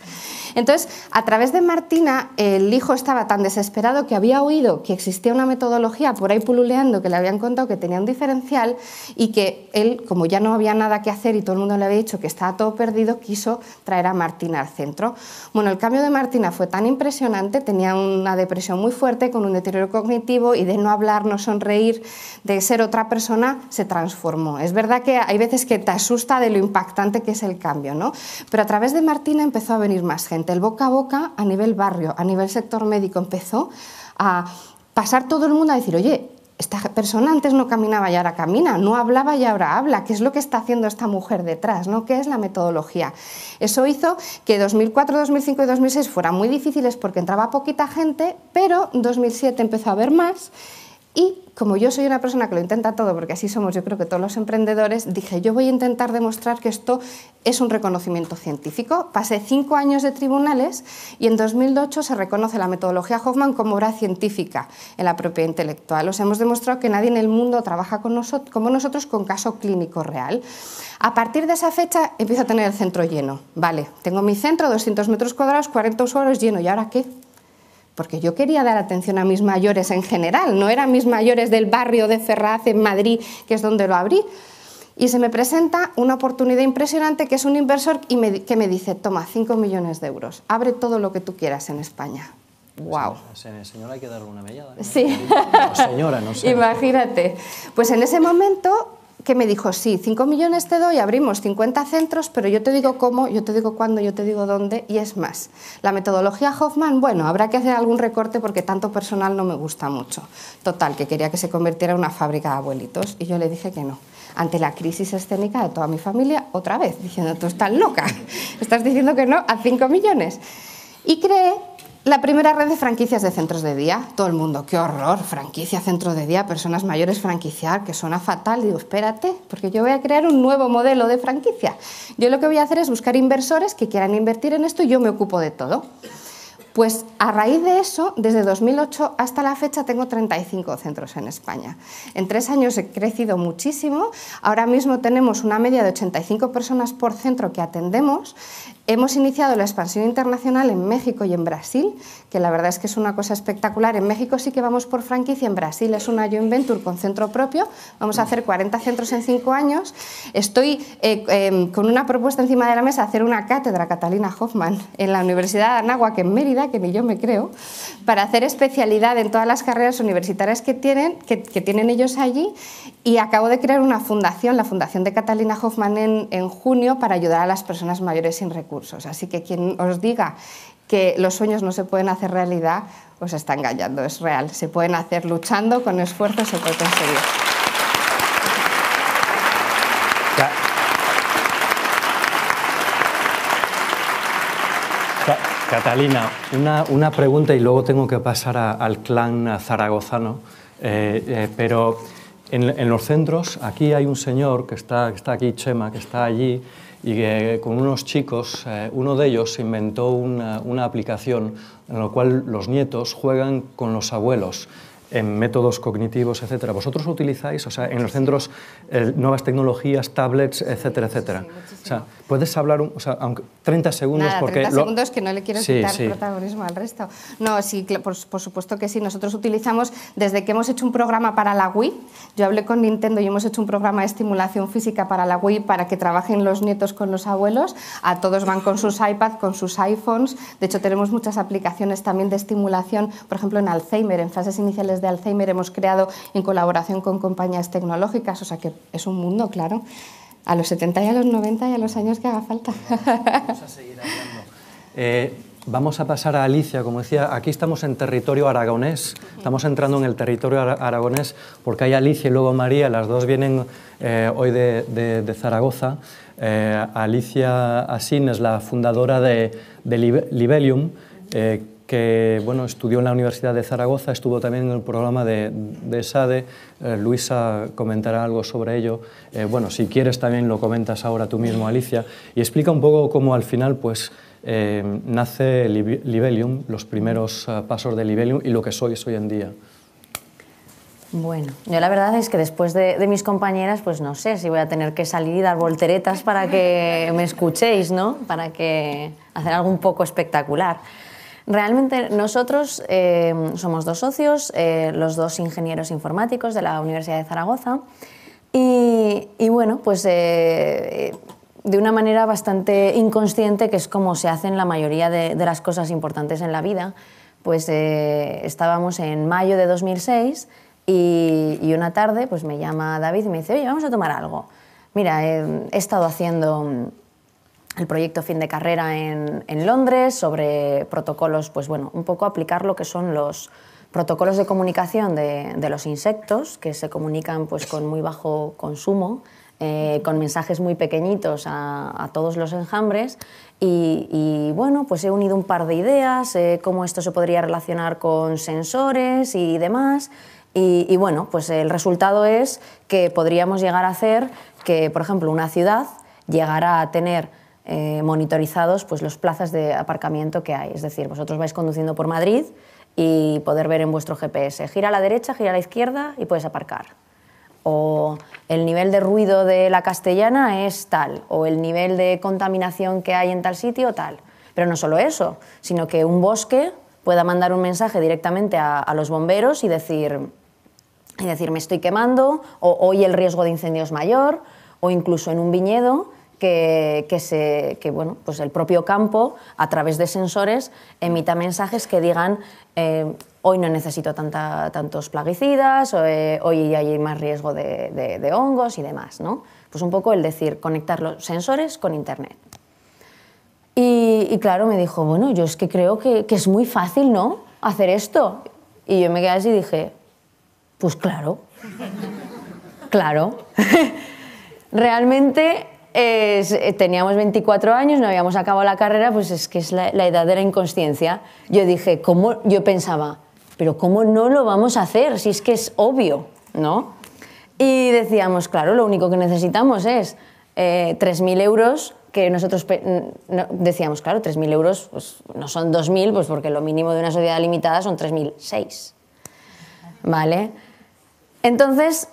Entonces, a través de Martina, el hijo estaba tan desesperado que había oído que existía una metodología por ahí pululeando, que le habían contado que tenía un diferencial, y que él, como ya no había nada que hacer y todo el mundo le había dicho que estaba todo perdido, quiso traer a Martina al centro. Bueno, el cambio de Martina fue tan impresionante, tenía una depresión muy fuerte, con un deterioro cognitivo, y de no hablar, no sonreír, de ser otra persona, se transformó. Es verdad que hay veces que te asusta de lo impactante que es el cambio, ¿no? Pero a través de Martina empezó a venir más gente. El boca a boca, a nivel barrio, a nivel sector médico, empezó a pasar todo el mundo a decir, oye, esta persona antes no caminaba y ahora camina, no hablaba y ahora habla, ¿qué es lo que está haciendo esta mujer detrás, ¿no? ¿Qué es la metodología? Eso hizo que 2004, 2005 y 2006 fueran muy difíciles porque entraba poquita gente, pero en 2007 empezó a haber más, y como yo soy una persona que lo intenta todo, porque así somos yo creo que todos los emprendedores, dije, yo voy a intentar demostrar que esto es un reconocimiento científico. Pasé 5 años de tribunales y en 2008 se reconoce la metodología Hoffman como obra científica en la propiedad intelectual. Os hemos demostrado que nadie en el mundo trabaja como nosotros con caso clínico real. A partir de esa fecha empiezo a tener el centro lleno. Vale, tengo mi centro, 200 metros cuadrados, 40 usuarios, lleno. ¿Y ahora qué? Porque yo quería dar atención a mis mayores en general, no eran mis mayores del barrio de Ferraz, en Madrid, que es donde lo abrí. Y se me presenta una oportunidad impresionante, que es un inversor que me dice, toma, 5 millones de euros, abre todo lo que tú quieras en España. ¡Wow! Señora, hay que darle una mellada, ¿no? Sí. O señora, no sé. Imagínate. Pues en ese momento, que me dijo, sí, 5 millones te doy, abrimos 50 centros, pero yo te digo cómo, yo te digo cuándo, yo te digo dónde, y es más. La metodología Hoffman, bueno, habrá que hacer algún recorte porque tanto personal no me gusta mucho. Total, que quería que se convirtiera en una fábrica de abuelitos, y yo le dije que no. Ante la crisis escénica de toda mi familia, otra vez, diciendo, tú estás loca, estás diciendo que no a 5 millones. Y creé la primera red de franquicias de centros de día. Todo el mundo, qué horror, franquicia, centro de día, personas mayores franquiciar, que suena fatal. Digo, espérate, porque yo voy a crear un nuevo modelo de franquicia. Yo lo que voy a hacer es buscar inversores que quieran invertir en esto y yo me ocupo de todo. Pues a raíz de eso, desde 2008 hasta la fecha tengo 35 centros en España. En 3 años he crecido muchísimo, ahora mismo tenemos una media de 85 personas por centro que atendemos. Hemos iniciado la expansión internacional en México y en Brasil, que la verdad es que es una cosa espectacular. En México sí que vamos por franquicia, en Brasil es una joint venture con centro propio, vamos a hacer 40 centros en 5 años. Estoy con una propuesta encima de la mesa, hacer una cátedra Catalina Hoffman en la Universidad de Anáhuac, en Mérida, que ni yo me creo, para hacer especialidad en todas las carreras universitarias que tienen ellos allí, y acabo de crear una fundación, la Fundación de Catalina Hoffman, en junio, para ayudar a las personas mayores sin recursos. Así que quien os diga que los sueños no se pueden hacer realidad, os está engañando, es real. Se pueden hacer luchando, con esfuerzo se puede conseguir. Catalina, una pregunta y luego tengo que pasar al clan zaragozano, pero en los centros aquí hay un señor que está aquí, Chema, que está allí, y que con unos chicos, uno de ellos inventó una aplicación en la cual los nietos juegan con los abuelos en métodos cognitivos, etcétera. ¿Vosotros utilizáis, o sea, en los centros nuevas tecnologías, tablets, etcétera, etcétera? Sí, o sea, ¿puedes hablar, aunque 30 segundos? Nada, porque 30 segundos que no le quiero quitar protagonismo al resto. No, sí, por supuesto que sí. Nosotros utilizamos, desde que hemos hecho un programa para la Wii, yo hablé con Nintendo y hemos hecho un programa de estimulación física para la Wii para que trabajen los nietos con los abuelos. A todos van con sus iPads, con sus iPhones. De hecho, tenemos muchas aplicaciones también de estimulación, por ejemplo, en Alzheimer, en fases iniciales de Alzheimer hemos creado en colaboración con compañías tecnológicas, o sea que es un mundo, claro, a los 70 y a los 90 y a los años que haga falta. Vamos a seguir hablando. Vamos a pasar a Alicia, como decía, aquí estamos en territorio aragonés, estamos entrando en el territorio aragonés porque hay Alicia y luego María, las dos vienen hoy de Zaragoza. Alicia Asín es la fundadora de Libelium, que bueno, estudió en la Universidad de Zaragoza, estuvo también en el programa de SADE. Luisa comentará algo sobre ello. Bueno, si quieres también lo comentas ahora tú mismo, Alicia, y explica un poco cómo al final pues, nace Libelium, los primeros pasos de Libelium y lo que sois hoy en día. Bueno, yo la verdad es que después de mis compañeras, pues no sé si voy a tener que salir y dar volteretas para que me escuchéis, ¿no? Para que hacer algo un poco espectacular. Realmente nosotros somos dos socios, los dos ingenieros informáticos de la Universidad de Zaragoza y bueno, pues de una manera bastante inconsciente, que es como se hacen la mayoría de las cosas importantes en la vida, pues estábamos en mayo de 2006 y una tarde pues me llama David y me dice, oye, vamos a tomar algo. Mira, he estado haciendo el proyecto fin de carrera en Londres sobre protocolos, pues bueno, un poco aplicar lo que son los protocolos de comunicación de los insectos, que se comunican pues con muy bajo consumo, con mensajes muy pequeñitos a todos los enjambres y bueno, pues he unido un par de ideas, cómo esto se podría relacionar con sensores y demás y bueno, pues el resultado es que podríamos llegar a hacer que, por ejemplo, una ciudad llegara a tener monitorizados pues, los plazas de aparcamiento que hay. Es decir, vosotros vais conduciendo por Madrid y poder ver en vuestro GPS, gira a la derecha, gira a la izquierda y puedes aparcar. O el nivel de ruido de la Castellana es tal, o el nivel de contaminación que hay en tal sitio tal. Pero no solo eso, sino que un bosque pueda mandar un mensaje directamente a los bomberos y decir me estoy quemando, o hoy el riesgo de incendio es mayor, o incluso en un viñedo que bueno, pues el propio campo, a través de sensores, emita mensajes que digan hoy no necesito tantos plaguicidas, hoy hay más riesgo de hongos y demás, ¿no? Pues un poco el decir, conectar los sensores con Internet. Y claro, me dijo, bueno, yo es que creo que es muy fácil, ¿no?, hacer esto. Y yo me quedé así y dije, pues claro, claro. Realmente teníamos 24 años, no habíamos acabado la carrera, pues es que es la edad de la inconsciencia. Yo dije, yo pensaba, pero ¿cómo no lo vamos a hacer? Si es que es obvio, ¿no? Y decíamos, claro, lo único que necesitamos es 3.000 euros, que nosotros decíamos, claro, 3.000 euros pues, no son 2.000, pues porque lo mínimo de una sociedad limitada son 3.006, ¿vale? Entonces,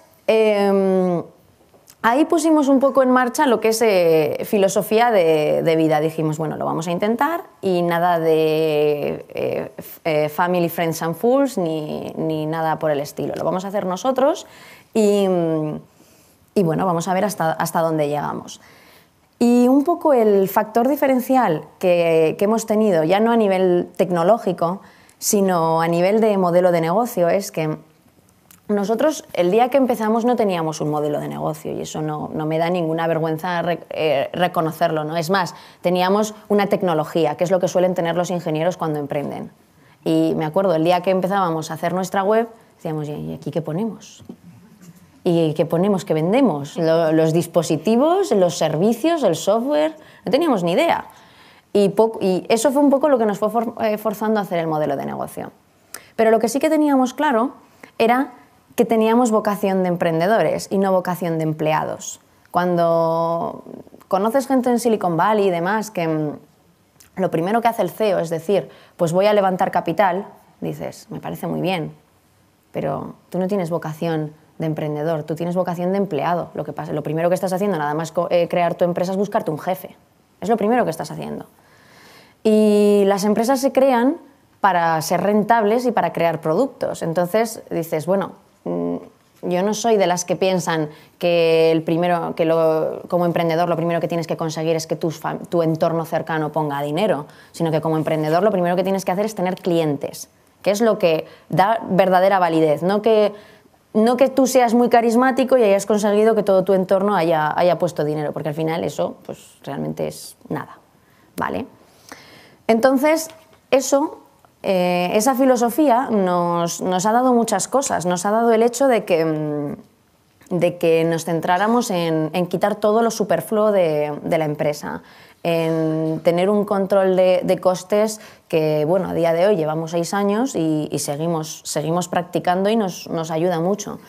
ahí pusimos un poco en marcha lo que es filosofía de vida. Dijimos, bueno, lo vamos a intentar y nada de family, friends and fools ni nada por el estilo. Lo vamos a hacer nosotros y bueno, vamos a ver hasta dónde llegamos. Y un poco el factor diferencial que hemos tenido, ya no a nivel tecnológico, sino a nivel de modelo de negocio, es que nosotros el día que empezamos no teníamos un modelo de negocio y eso no me da ninguna vergüenza reconocerlo, ¿no? Es más, teníamos una tecnología, que es lo que suelen tener los ingenieros cuando emprenden. Y me acuerdo, el día que empezábamos a hacer nuestra web, decíamos, ¿y aquí qué ponemos? ¿Y qué ponemos? ¿Qué vendemos? Los dispositivos, los servicios, el software, no teníamos ni idea. Y eso fue un poco lo que nos fue forzando a hacer el modelo de negocio. Pero lo que sí que teníamos claro era que teníamos vocación de emprendedores y no vocación de empleados. Cuando conoces gente en Silicon Valley y demás, que lo primero que hace el CEO es decir, pues voy a levantar capital, dices, me parece muy bien, pero tú no tienes vocación de emprendedor, tú tienes vocación de empleado. Lo primero que estás haciendo, nada más crear tu empresa, es buscarte un jefe. Es lo primero que estás haciendo. Y las empresas se crean para ser rentables y para crear productos. Entonces dices, bueno, yo no soy de las que piensan que como emprendedor lo primero que tienes que conseguir es que tu entorno cercano ponga dinero, sino que como emprendedor lo primero que tienes que hacer es tener clientes, que es lo que da verdadera validez, no que tú seas muy carismático y hayas conseguido que todo tu entorno haya puesto dinero, porque al final eso pues, realmente es nada, ¿vale? Entonces, esa filosofía nos ha dado muchas cosas. Nos ha dado el hecho de que nos centráramos en quitar todo lo superfluo de la empresa, en tener un control de costes que, bueno, a día de hoy llevamos 6 años y seguimos practicando y nos ayuda mucho.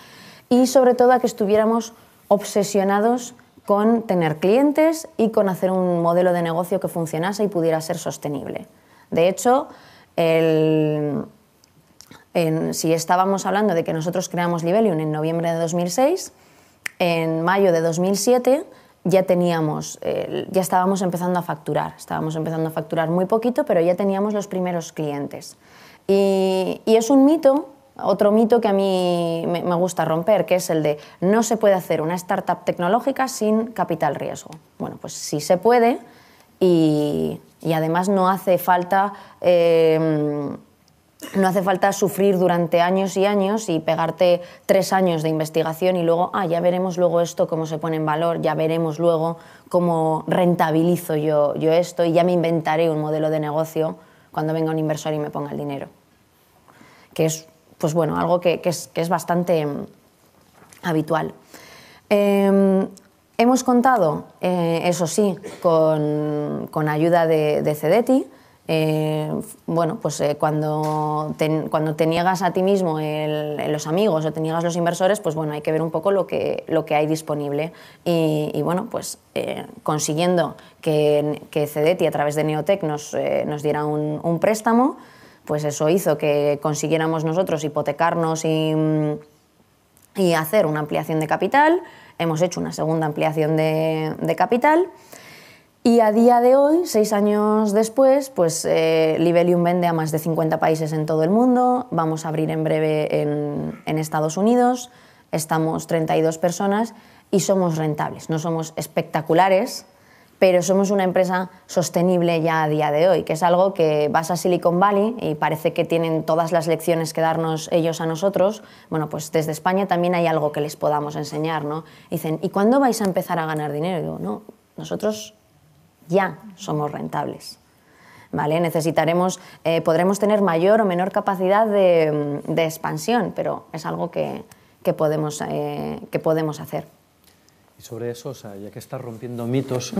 Y sobre todo a que estuviéramos obsesionados con tener clientes y con hacer un modelo de negocio que funcionase y pudiera ser sostenible. De hecho, si estábamos hablando de que nosotros creamos Libelium en noviembre de 2006, en mayo de 2007 ya estábamos empezando a facturar. Estábamos empezando a facturar muy poquito, pero ya teníamos los primeros clientes. Y es un mito, otro mito que a mí me gusta romper, que es el de no se puede hacer una startup tecnológica sin capital riesgo. Bueno, pues sí se puede y además no hace falta sufrir durante años y años y pegarte 3 años de investigación y luego, ya veremos luego esto cómo se pone en valor, ya veremos luego cómo rentabilizo yo esto y ya me inventaré un modelo de negocio cuando venga un inversor y me ponga el dinero. Que es, pues bueno, algo que es bastante habitual. Hemos contado, eso sí, con ayuda de Cedeti. Bueno, pues cuando te niegas a ti mismo los amigos o te niegas los inversores, pues bueno, hay que ver un poco lo que hay disponible y bueno, pues consiguiendo que Cedeti a través de Neotec nos diera un préstamo, pues eso hizo que consiguiéramos nosotros hipotecarnos y hacer una ampliación de capital. Hemos hecho una segunda ampliación de capital. Y a día de hoy, 6 años después, pues Libelium vende a más de 50 países en todo el mundo, vamos a abrir en breve en Estados Unidos, estamos 32 personas y somos rentables. No somos espectaculares, pero somos una empresa sostenible ya a día de hoy, que es algo que vas a Silicon Valley y parece que tienen todas las lecciones que darnos ellos a nosotros. Bueno, pues desde España también hay algo que les podamos enseñar, ¿no? Dicen, ¿y cuándo vais a empezar a ganar dinero? Y digo, no, nosotros ya somos rentables, ¿vale? Podremos tener mayor o menor capacidad de expansión, pero es algo que podemos hacer. Y sobre eso, o sea, ya que estás rompiendo mitos,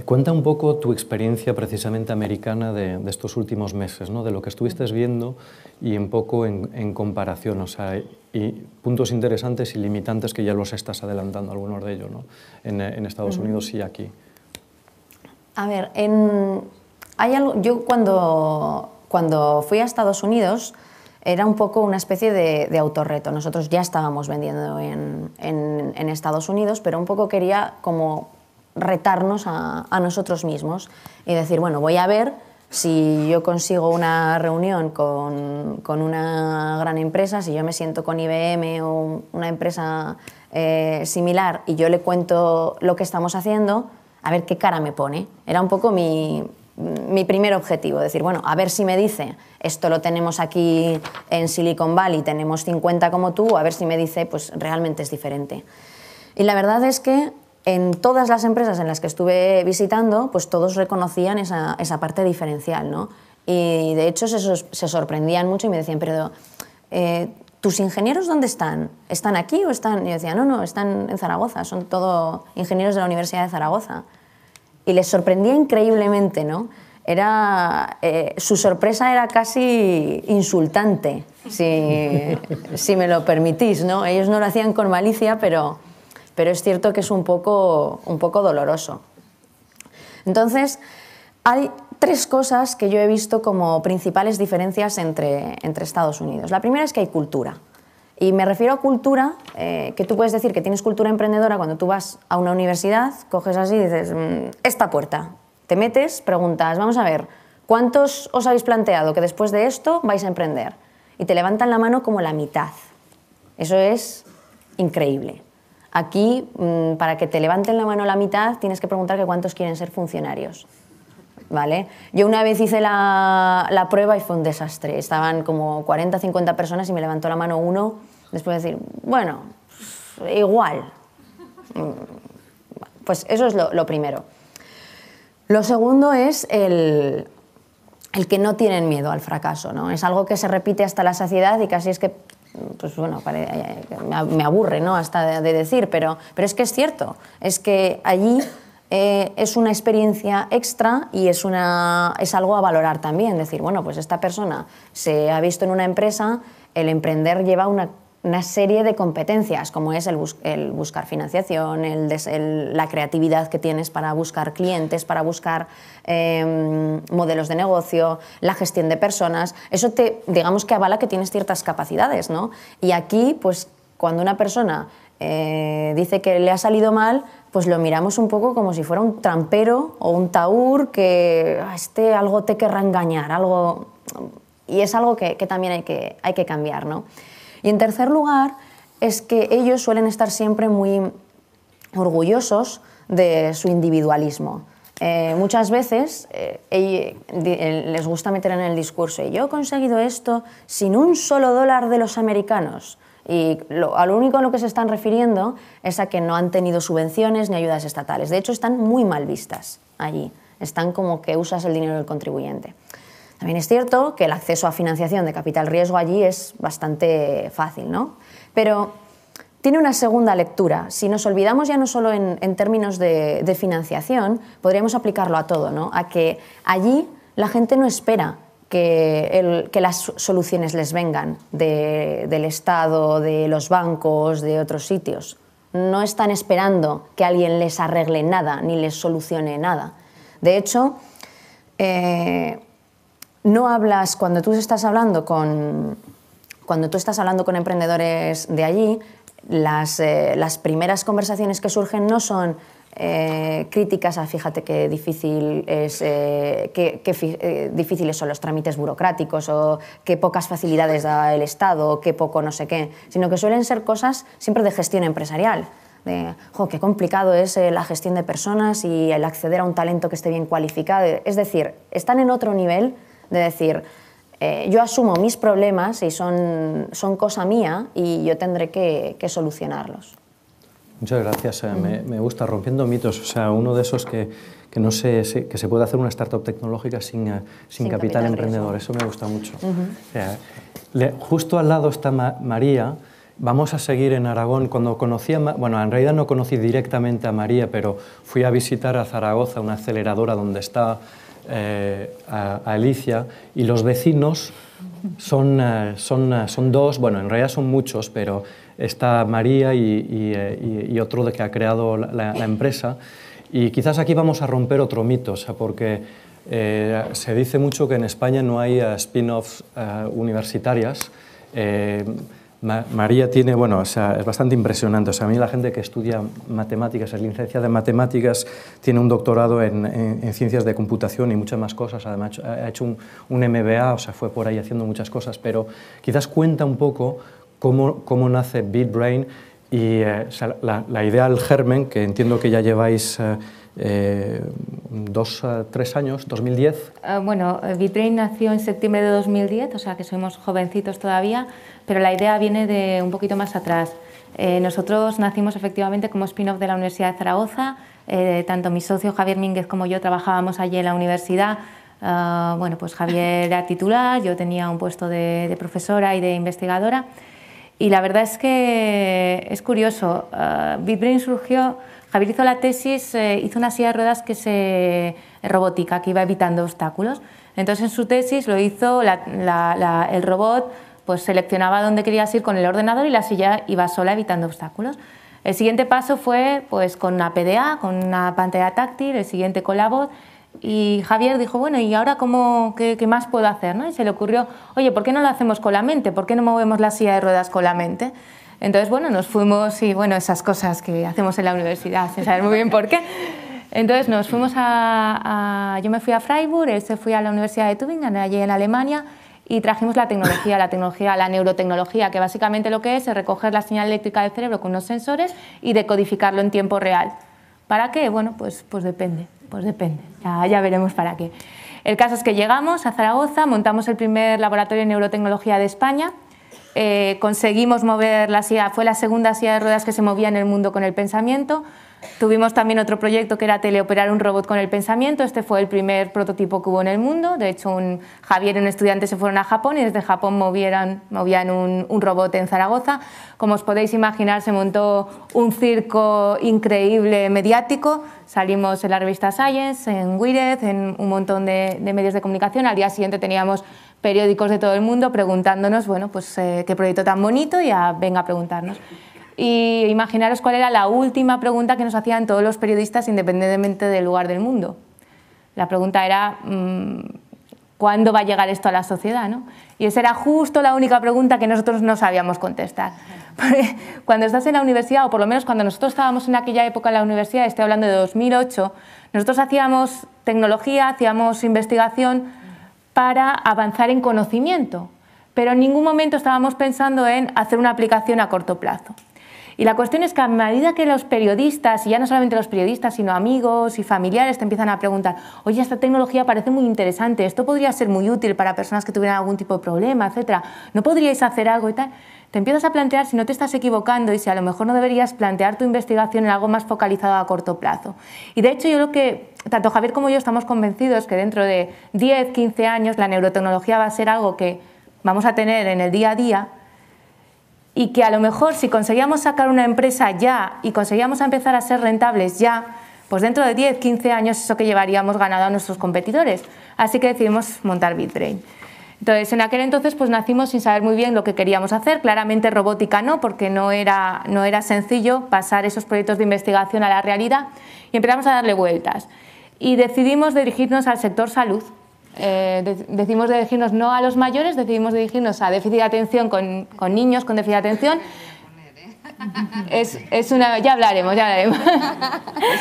cuenta un poco tu experiencia precisamente americana de estos últimos meses, ¿no? De lo que estuviste viendo y un poco en comparación, o sea, y puntos interesantes y limitantes que ya los estás adelantando, algunos de ellos, ¿no? En Estados Unidos y aquí. A ver, hay algo, yo cuando fui a Estados Unidos, era un poco una especie de autorreto. Nosotros ya estábamos vendiendo en Estados Unidos, pero un poco quería como retarnos a nosotros mismos y decir, bueno, voy a ver si yo consigo una reunión con una gran empresa, si yo me siento con IBM o una empresa similar y yo le cuento lo que estamos haciendo, a ver qué cara me pone. Era un poco mi primer objetivo, decir, bueno, a ver si me dice, esto lo tenemos aquí en Silicon Valley, tenemos 50 como tú, a ver si me dice, pues realmente es diferente. Y la verdad es que en todas las empresas en las que estuve visitando, pues todos reconocían esa parte diferencial, ¿no? Y de hecho se sorprendían mucho y me decían, pero ¿tus ingenieros dónde están? ¿Están aquí o están...? Y yo decía, no, están en Zaragoza, son todos ingenieros de la Universidad de Zaragoza. Y les sorprendía increíblemente, ¿no? Su sorpresa era casi insultante, si me lo permitís, ¿no? Ellos no lo hacían con malicia, pero es cierto que es un poco doloroso. Entonces, hay 3 cosas que yo he visto como principales diferencias entre Estados Unidos. La primera es que hay cultura. Y me refiero a cultura, que tú puedes decir que tienes cultura emprendedora cuando tú vas a una universidad, coges así y dices, esta puerta. Te metes, preguntas, vamos a ver, ¿cuántos os habéis planteado que después de esto vais a emprender? Y te levantan la mano como la mitad. Eso es increíble. Aquí, para que te levanten la mano la mitad, tienes que preguntar que cuántos quieren ser funcionarios. ¿Vale? Yo una vez hice la prueba y fue un desastre. Estaban como 40 o 50 personas y me levantó la mano uno después de decir, bueno, igual. Pues eso es lo primero. Lo segundo es el que no tienen miedo al fracaso, ¿no? Es algo que se repite hasta la saciedad y casi es que, pues bueno, me aburre, ¿no? Hasta de decir, pero es que es cierto. Es que allí es una experiencia extra y es algo a valorar también. Decir, bueno, pues esta persona se ha visto en una empresa, el emprender lleva una serie de competencias, como es el buscar financiación, la creatividad que tienes para buscar clientes, para buscar modelos de negocio, la gestión de personas. Eso digamos que avala que tienes ciertas capacidades, ¿no? Y aquí, pues, cuando una persona dice que le ha salido mal, pues lo miramos un poco como si fuera un trampero o un tahúr que algo te querrá engañar, y es algo que también hay que cambiar, ¿no? Y en tercer lugar, es que ellos suelen estar siempre muy orgullosos de su individualismo. Muchas veces les gusta meter en el discurso, yo he conseguido esto sin un solo dólar de los americanos. Y a lo único a lo que se están refiriendo es a que no han tenido subvenciones ni ayudas estatales. De hecho, están muy mal vistas allí. Están como que usas el dinero del contribuyente. También es cierto que el acceso a financiación de capital riesgo allí es bastante fácil, ¿no? Pero tiene una segunda lectura. Si nos olvidamos ya no solo en términos de financiación, podríamos aplicarlo a todo, ¿no? A que allí la gente no espera que las soluciones les vengan del Estado, de los bancos, de otros sitios. No están esperando que alguien les arregle nada ni les solucione nada. De hecho, no hablas, cuando tú estás hablando con emprendedores de allí, las primeras conversaciones que surgen no son críticas a fíjate qué difíciles son los trámites burocráticos o qué pocas facilidades da el Estado o qué poco no sé qué, sino que suelen ser cosas siempre de gestión empresarial. Qué complicado es la gestión de personas y el acceder a un talento que esté bien cualificado. Es decir, están en otro nivel de decir, yo asumo mis problemas y son cosa mía y yo tendré que solucionarlos. Muchas gracias. Me gusta, rompiendo mitos. O sea, uno de esos que no sé que se puede hacer una startup tecnológica sin capital emprendedor. Eso me gusta mucho. Justo al lado está María. Vamos a seguir en Aragón. Cuando conocí bueno, en realidad no conocí directamente a María, pero fui a visitar a Zaragoza, una aceleradora donde está a Alicia, y los vecinos son dos, bueno, en realidad son muchos, pero está María y otro de que ha creado la empresa. Y quizás aquí vamos a romper otro mito, o sea, porque Se dice mucho que en España no hay spin-offs universitarias. María tiene, bueno, o sea, es bastante impresionante. O sea, a mí la gente que estudia matemáticas, es licenciada en matemáticas, tiene un doctorado en ciencias de computación y muchas más cosas. Además, ha hecho un MBA, o sea, fue por ahí haciendo muchas cosas, pero quizás cuenta un poco cómo nace BitBrain y o sea, la idea del germen, que entiendo que ya lleváis 2 a 3 años, 2010. Bueno, BitBrain nació en septiembre de 2010, o sea que somos jovencitos todavía, pero la idea viene de un poquito más atrás. Nosotros nacimos efectivamente como spin-off de la Universidad de Zaragoza, tanto mi socio Javier Mínguez como yo trabajábamos allí en la universidad. Bueno, pues Javier era titular, yo tenía un puesto de profesora y de investigadora, y la verdad es que es curioso. BitBrain surgió, Javier hizo la tesis, hizo una silla de ruedas robótica que iba evitando obstáculos. Entonces en su tesis lo hizo, el robot pues seleccionaba dónde querías ir con el ordenador y la silla iba sola evitando obstáculos. El siguiente paso fue pues con una PDA, con una pantalla táctil, el siguiente con la voz. Y Javier dijo, bueno, ¿y ahora qué más puedo hacer? ¿No? Y se le ocurrió, oye, ¿por qué no lo hacemos con la mente? ¿Por qué no movemos la silla de ruedas con la mente? Entonces, bueno, nos fuimos y, bueno, esas cosas que hacemos en la universidad, sin saber muy bien por qué. Entonces nos fuimos yo me fui a Freiburg, él se fue a la Universidad de Tübingen, allí en Alemania, y trajimos la neurotecnología, que básicamente lo que es recoger la señal eléctrica del cerebro con unos sensores y decodificarlo en tiempo real. ¿Para qué? Bueno, pues depende, ya veremos para qué. El caso es que llegamos a Zaragoza, montamos el primer laboratorio de neurotecnología de España, conseguimos mover la silla, fue la segunda silla de ruedas que se movía en el mundo con el pensamiento. Tuvimos también otro proyecto que era teleoperar un robot con el pensamiento. Este fue el primer prototipo que hubo en el mundo. De hecho, Javier y un estudiante se fueron a Japón y desde Japón movían un robot en Zaragoza. Como os podéis imaginar, se montó un circo increíble mediático. Salimos en la revista Science, en Wired, en un montón de medios de comunicación. Al día siguiente teníamos periódicos de todo el mundo preguntándonos, bueno, pues qué proyecto tan bonito, y venga a preguntarnos. Y imaginaros cuál era la última pregunta que nos hacían todos los periodistas independientemente del lugar del mundo. La pregunta era, ¿cuándo va a llegar esto a la sociedad? ¿No? Y esa era justo la única pregunta que nosotros no sabíamos contestar. Porque cuando estás en la universidad, o por lo menos cuando nosotros estábamos en aquella época en la universidad, estoy hablando de 2008, nosotros hacíamos tecnología, hacíamos investigación para avanzar en conocimiento, pero en ningún momento estábamos pensando en hacer una aplicación a corto plazo. Y la cuestión es que a medida que los periodistas, y ya no solamente los periodistas, sino amigos y familiares, te empiezan a preguntar, oye, esta tecnología parece muy interesante, esto podría ser muy útil para personas que tuvieran algún tipo de problema, etcétera, ¿no podríais hacer algo y tal? Te empiezas a plantear si no te estás equivocando y si a lo mejor no deberías plantear tu investigación en algo más focalizado a corto plazo. Y de hecho yo creo que tanto Javier como yo estamos convencidos que dentro de 10, 15 años la neurotecnología va a ser algo que vamos a tener en el día a día, y que a lo mejor si conseguíamos sacar una empresa ya y conseguíamos empezar a ser rentables ya, pues dentro de 10, 15 años eso que llevaríamos ganado a nuestros competidores. Así que decidimos montar BitBrain. Entonces, en aquel entonces pues nacimos sin saber muy bien lo que queríamos hacer. Claramente robótica no, porque no era sencillo pasar esos proyectos de investigación a la realidad, y empezamos a darle vueltas. Y decidimos dirigirnos al sector salud. Decidimos dirigirnos no a los mayores, decidimos dirigirnos a déficit de atención con niños con déficit de atención. Ya hablaremos.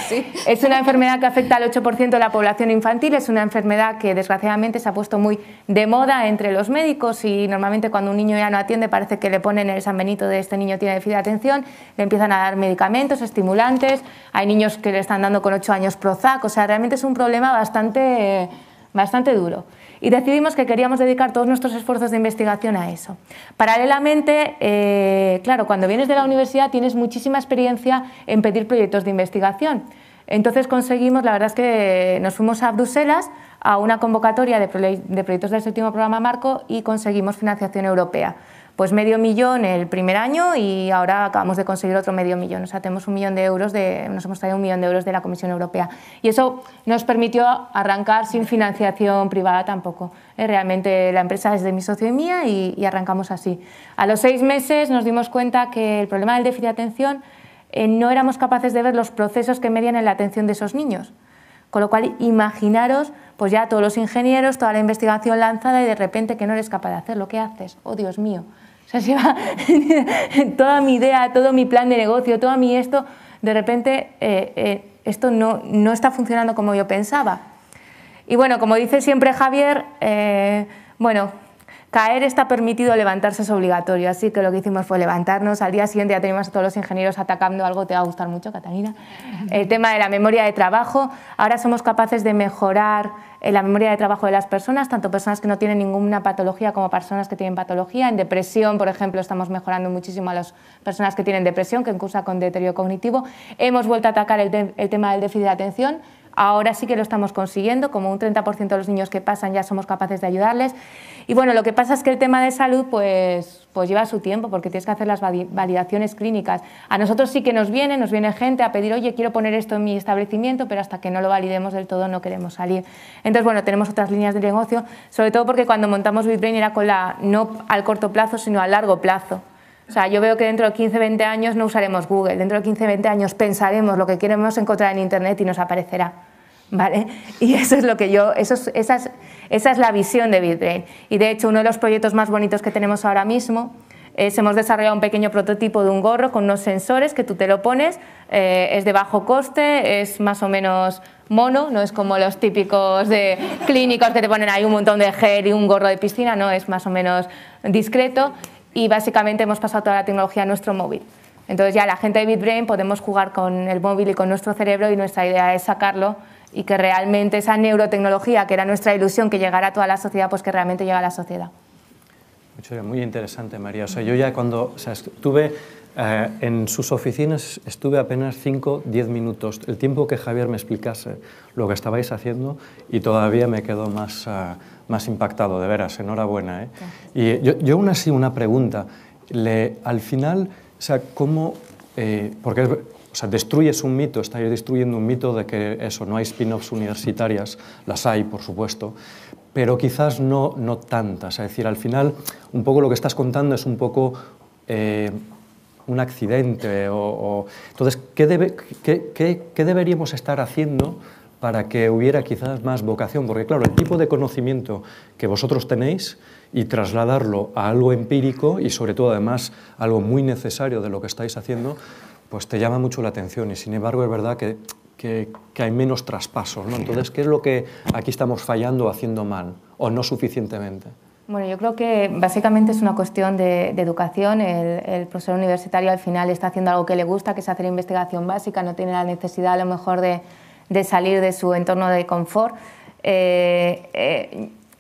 Sí. Es una enfermedad que afecta al 8% de la población infantil, es una enfermedad que desgraciadamente se ha puesto muy de moda entre los médicos, y normalmente cuando un niño ya no atiende parece que le ponen el San Benito de este niño tiene déficit de atención, le empiezan a dar medicamentos, estimulantes, hay niños que le están dando con 8 años Prozac, o sea, realmente es un problema bastante duro. Y decidimos que queríamos dedicar todos nuestros esfuerzos de investigación a eso. Paralelamente, claro, cuando vienes de la universidad tienes muchísima experiencia en pedir proyectos de investigación. Entonces conseguimos, la verdad es que nos fuimos a Bruselas a una convocatoria de proyectos del 7º programa marco y conseguimos financiación europea. Pues $500.000 el primer año y ahora acabamos de conseguir otro $500.000. O sea, tenemos nos hemos traído $1 millón de la Comisión Europea. Y eso nos permitió arrancar sin financiación privada tampoco. Realmente la empresa es de mi socio y mía y arrancamos así. A los 6 meses nos dimos cuenta que el problema del déficit de atención no éramos capaces de ver los procesos que medían en la atención de esos niños. Con lo cual, imaginaros pues ya todos los ingenieros, toda la investigación lanzada y de repente que no eres capaz de hacerlo. ¿Qué haces? ¡Oh, Dios mío! O sea, se va toda mi idea, todo mi plan de negocio, todo mi esto, de repente esto no está funcionando como yo pensaba. Y bueno, como dice siempre Javier, bueno, caer está permitido, levantarse es obligatorio, así que lo que hicimos fue levantarnos. Al día siguiente ya teníamos a todos los ingenieros atacando algo, te va a gustar mucho, Catalina, el tema de la memoria de trabajo. Ahora somos capaces de mejorar la memoria de trabajo de las personas, tanto personas que no tienen ninguna patología como personas que tienen patología. En depresión, por ejemplo, estamos mejorando muchísimo a las personas que tienen depresión, que cursan con deterioro cognitivo. Hemos vuelto a atacar el tema del déficit de atención. Ahora sí que lo estamos consiguiendo, como un 30% de los niños que pasan ya somos capaces de ayudarles. Y bueno, lo que pasa es que el tema de salud pues lleva su tiempo, porque tienes que hacer las validaciones clínicas. A nosotros sí que nos viene gente a pedir, oye, quiero poner esto en mi establecimiento, pero hasta que no lo validemos del todo no queremos salir. Entonces, bueno, tenemos otras líneas de negocio, sobre todo porque cuando montamos BitBrain era no al corto plazo, sino a largo plazo. O sea, yo veo que dentro de 15, 20 años no usaremos Google, dentro de 15, 20 años pensaremos lo que queremos encontrar en Internet y nos aparecerá, ¿vale? Y eso es lo que esa es la visión de BitBrain. Y de hecho, uno de los proyectos más bonitos que tenemos ahora mismo es, hemos desarrollado un pequeño prototipo de un gorro con unos sensores que tú te lo pones, es de bajo coste, es más o menos mono, no es como los típicos de clínicos que te ponen ahí un montón de gel y un gorro de piscina, no, es más o menos discreto. Y básicamente hemos pasado toda la tecnología a nuestro móvil. Entonces ya la gente de BitBrain podemos jugar con el móvil y con nuestro cerebro y nuestra idea es sacarlo y que realmente esa neurotecnología, que era nuestra ilusión que llegara a toda la sociedad, pues que realmente llegue a la sociedad. Muy interesante, María. O sea, yo ya cuando estuve en sus oficinas, estuve apenas 5-10 minutos, el tiempo que Javier me explicase lo que estabais haciendo y todavía me quedo más impactado, de veras, enhorabuena, ¿eh? Y yo aún así una pregunta, al final, o sea, ¿cómo, porque o sea, destruyes un mito, estáis destruyendo un mito de que eso, no hay spin-offs universitarias, las hay, por supuesto, pero quizás no tantas, es decir, al final, un poco lo que estás contando es un poco un accidente, entonces, ¿qué deberíamos estar haciendo para que hubiera quizás más vocación? Porque claro, el tipo de conocimiento que vosotros tenéis y trasladarlo a algo empírico y sobre todo además algo muy necesario de lo que estáis haciendo, pues te llama mucho la atención y sin embargo es verdad que hay menos traspasos, ¿no? Entonces, ¿qué es lo que aquí estamos fallando o haciendo mal o no suficientemente? Bueno, yo creo que básicamente es una cuestión de educación. El profesor universitario al final está haciendo algo que le gusta, que es hacer investigación básica, no tiene la necesidad a lo mejor de salir de su entorno de confort.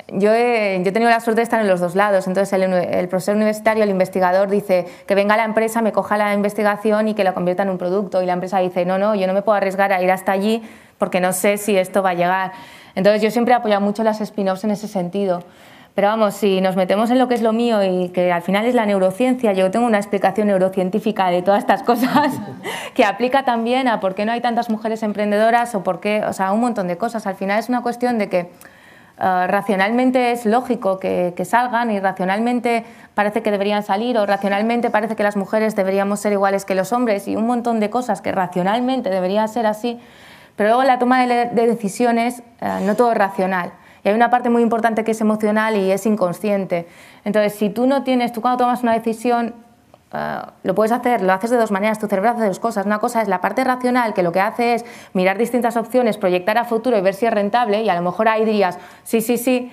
Yo he tenido la suerte de estar en los dos lados, entonces el profesor universitario, el investigador, dice que venga a la empresa, me coja la investigación y que la convierta en un producto, y la empresa dice, no, yo no me puedo arriesgar a ir hasta allí porque no sé si esto va a llegar. Entonces yo siempre he apoyado mucho las spin-offs en ese sentido. Pero vamos, si nos metemos en lo que es lo mío y que al final es la neurociencia, yo tengo una explicación neurocientífica de todas estas cosas que aplica también a por qué no hay tantas mujeres emprendedoras o por qué, o sea, un montón de cosas. Al final es una cuestión de que racionalmente es lógico que salgan y racionalmente parece que deberían salir o racionalmente parece que las mujeres deberíamos ser iguales que los hombres y un montón de cosas que racionalmente deberían ser así, pero luego en la toma de decisiones no todo es racional. Y hay una parte muy importante que es emocional y es inconsciente. Entonces, si tú cuando tomas una decisión, lo puedes hacer, lo haces de dos maneras, tu cerebro hace dos cosas. Una cosa es la parte racional, que lo que hace es mirar distintas opciones, proyectar a futuro y ver si es rentable, y a lo mejor ahí dirías, sí,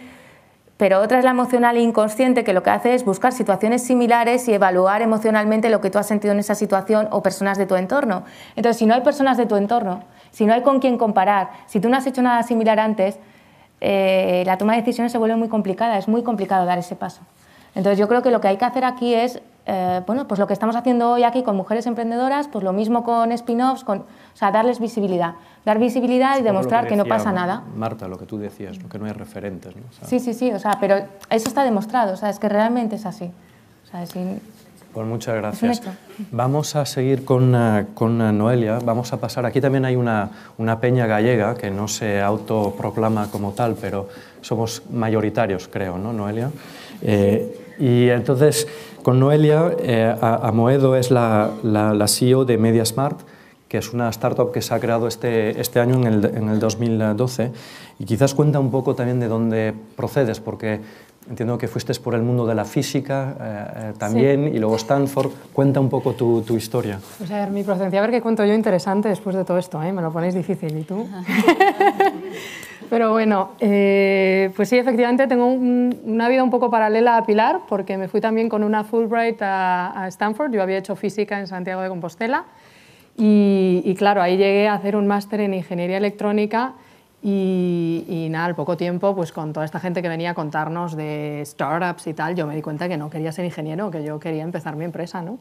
pero otra es la emocional e inconsciente, que lo que hace es buscar situaciones similares y evaluar emocionalmente lo que tú has sentido en esa situación o personas de tu entorno. Entonces, si no hay personas de tu entorno, si no hay con quién comparar, si tú no has hecho nada similar antes, la toma de decisiones se vuelve muy complicada, es muy complicado dar ese paso. Entonces yo creo que lo que hay que hacer aquí es, bueno, pues lo que estamos haciendo hoy aquí con mujeres emprendedoras, pues lo mismo con spin-offs, o sea, darles visibilidad. Dar visibilidad y demostrar que no pasa nada. Marta, lo que tú decías, ¿no? Que no hay referentes, ¿no? O sea, sí, o sea, pero eso está demostrado, o sea, es que realmente es así. O sea, pues muchas gracias. Vamos a seguir con Noelia. Vamos a pasar. Aquí también hay una peña gallega que no se autoproclama como tal, pero somos mayoritarios, creo, ¿no, Noelia? Y entonces, con Noelia, Amoedo es la CEO de MediaSmart, que es una startup que se ha creado este año, en el 2012, Y quizás cuenta un poco también de dónde procedes, porque entiendo que fuiste por el mundo de la física también, sí. Y luego Stanford. Cuenta un poco tu historia. Pues a ver, mi procedencia, a ver qué cuento yo interesante después de todo esto, ¿eh? Me lo ponéis difícil, ¿y tú? Pero bueno, pues sí, efectivamente tengo una vida un poco paralela a Pilar, porque me fui también con una Fulbright a Stanford. Yo había hecho física en Santiago de Compostela y claro, ahí llegué a hacer un máster en ingeniería electrónica y nada, al poco tiempo, pues con toda esta gente que venía a contarnos de startups y tal, yo me di cuenta que no quería ser ingeniero, que yo quería empezar mi empresa, ¿no?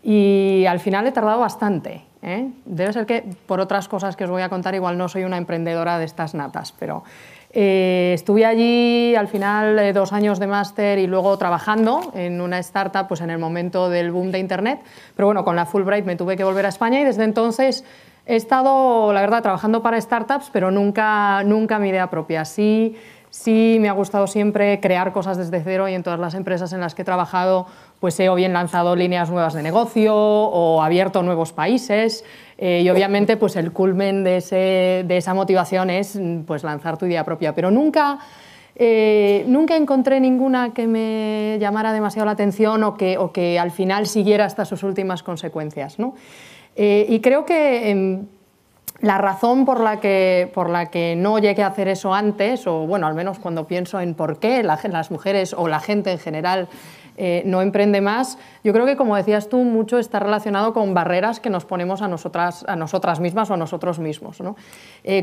Y al final he tardado bastante, ¿eh? Debe ser que por otras cosas que os voy a contar igual no soy una emprendedora de estas natas, pero estuve allí al final 2 años de máster y luego trabajando en una startup pues en el momento del boom de Internet, pero bueno, con la Fulbright me tuve que volver a España y desde entonces he estado, la verdad, trabajando para startups, pero nunca mi idea propia. Sí me ha gustado siempre crear cosas desde cero y en todas las empresas en las que he trabajado pues he o bien lanzado líneas nuevas de negocio o abierto nuevos países y obviamente pues el culmen de esa motivación es pues lanzar tu idea propia, pero nunca encontré ninguna que me llamara demasiado la atención o que al final siguiera hasta sus últimas consecuencias, ¿no? Y creo que la razón por la que no llegué a hacer eso antes, o bueno, al menos cuando pienso en por qué las mujeres o la gente en general no emprende más, yo creo que, como decías tú, mucho está relacionado con barreras que nos ponemos a nosotras mismas o a nosotros mismos, ¿no?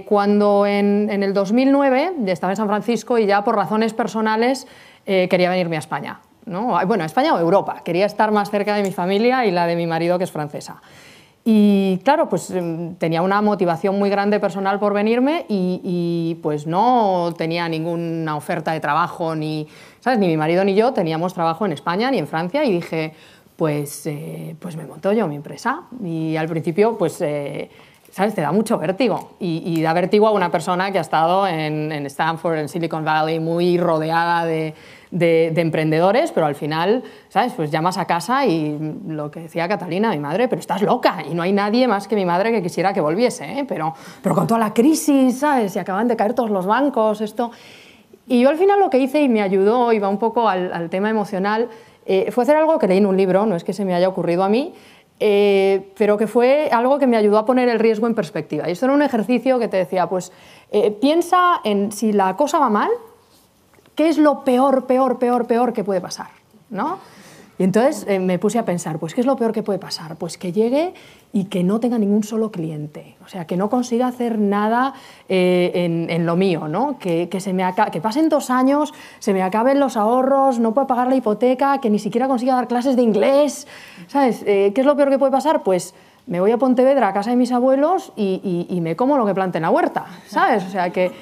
Cuando en el 2009 estaba en San Francisco y ya por razones personales quería venirme a España, ¿no? Bueno, a España o Europa, quería estar más cerca de mi familia y la de mi marido, que es francesa. Y claro, pues tenía una motivación muy grande personal por venirme y pues no tenía ninguna oferta de trabajo, ¿sabes? Ni mi marido ni yo teníamos trabajo en España ni en Francia y dije, pues me monto yo mi empresa. Y al principio, pues, ¿sabes? Te da mucho vértigo y da vértigo a una persona que ha estado en Stanford, en Silicon Valley, muy rodeada de emprendedores, pero al final, ¿sabes? Pues llamas a casa y lo que decía Catalina, mi madre, pero estás loca y no hay nadie más que mi madre que quisiera que volviese, ¿eh? Pero con toda la crisis, ¿sabes? Y acaban de caer todos los bancos, esto. Y yo al final lo que hice y me ayudó, y va un poco al tema emocional, fue hacer algo que leí en un libro, no es que se me haya ocurrido a mí, pero que fue algo que me ayudó a poner el riesgo en perspectiva. Y esto era un ejercicio que te decía, pues piensa en si la cosa va mal, ¿qué es lo peor que puede pasar? ¿No? Y entonces me puse a pensar, pues ¿qué es lo peor que puede pasar? Pues que llegue y que no tenga ningún solo cliente, o sea, que no consiga hacer nada en lo mío, ¿no? Que pasen 2 años, se me acaben los ahorros, no pueda pagar la hipoteca, que ni siquiera consiga dar clases de inglés, ¿sabes? ¿Qué es lo peor que puede pasar? Pues me voy a Pontevedra, a casa de mis abuelos y me como lo que plante en la huerta, ¿sabes? O sea, que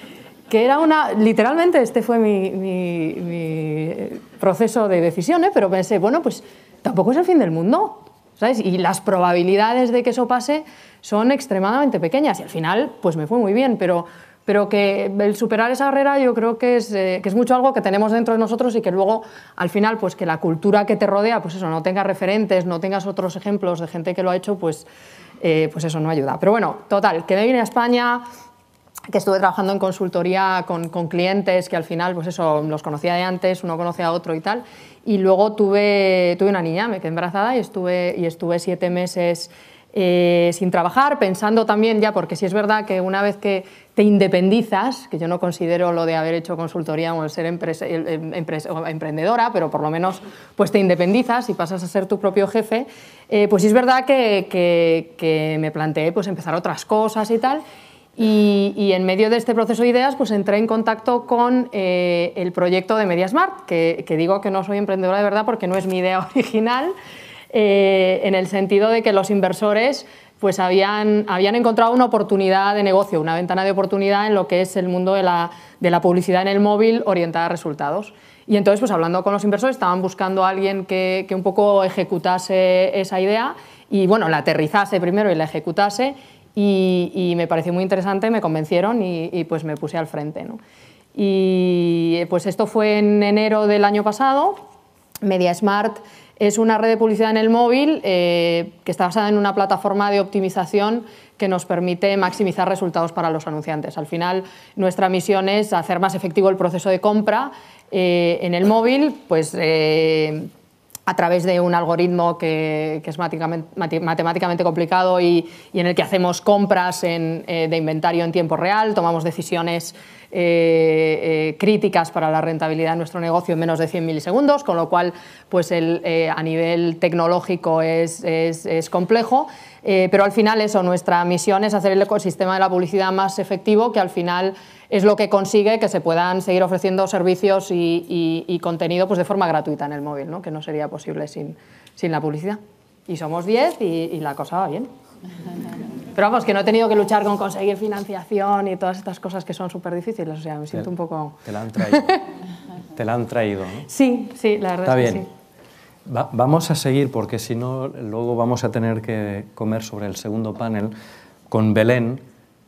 era literalmente este fue mi proceso de decisión, pero pensé, bueno, pues tampoco es el fin del mundo, ¿sabes? Y las probabilidades de que eso pase son extremadamente pequeñas y al final pues me fue muy bien, pero que el superar esa barrera yo creo que es mucho algo que tenemos dentro de nosotros y que luego al final pues que la cultura que te rodea, pues eso, no tengas referentes, no tengas otros ejemplos de gente que lo ha hecho, pues eso no ayuda. Pero bueno, total, que me vine a España, que estuve trabajando en consultoría con clientes que al final, pues eso, los conocía de antes, uno conoce a otro y tal, y luego tuve una niña, me quedé embarazada y estuve 7 meses sin trabajar, pensando también ya, porque sí es verdad que una vez que te independizas, que yo no considero lo de haber hecho consultoría o el ser emprendedora, pero por lo menos pues te independizas y pasas a ser tu propio jefe, pues sí es verdad que me planteé pues empezar otras cosas y tal. Y en medio de este proceso de ideas pues entré en contacto con el proyecto de MediaSmart, que digo que no soy emprendedora de verdad porque no es mi idea original, en el sentido de que los inversores pues habían encontrado una oportunidad de negocio, una ventana de oportunidad en lo que es el mundo de la publicidad en el móvil orientada a resultados. Y entonces, pues hablando con los inversores, estaban buscando a alguien que un poco ejecutase esa idea y bueno, la aterrizase primero y la ejecutase. Y me pareció muy interesante, me convencieron y pues me puse al frente, ¿no? Y pues esto fue en enero del año pasado. MediaSmart es una red de publicidad en el móvil que está basada en una plataforma de optimización que nos permite maximizar resultados para los anunciantes. Al final, nuestra misión es hacer más efectivo el proceso de compra en el móvil, pues a través de un algoritmo que es matemáticamente complicado y en el que hacemos compras de inventario en tiempo real, tomamos decisiones críticas para la rentabilidad de nuestro negocio en menos de 100 milisegundos, con lo cual pues a nivel tecnológico es complejo, pero al final eso, nuestra misión es hacer el ecosistema de la publicidad más efectivo, que al final es lo que consigue que se puedan seguir ofreciendo servicios y contenido pues de forma gratuita en el móvil, ¿no? Que no sería posible sin la publicidad. Y somos 10 y la cosa va bien. Pero vamos, que no he tenido que luchar con conseguir financiación y todas estas cosas que son súper difíciles, o sea, me siento un poco... Te la han traído. Te la han traído, ¿no? Sí, la verdad es que sí. Vamos a seguir porque si no, luego vamos a tener que comer sobre el segundo panel con Belén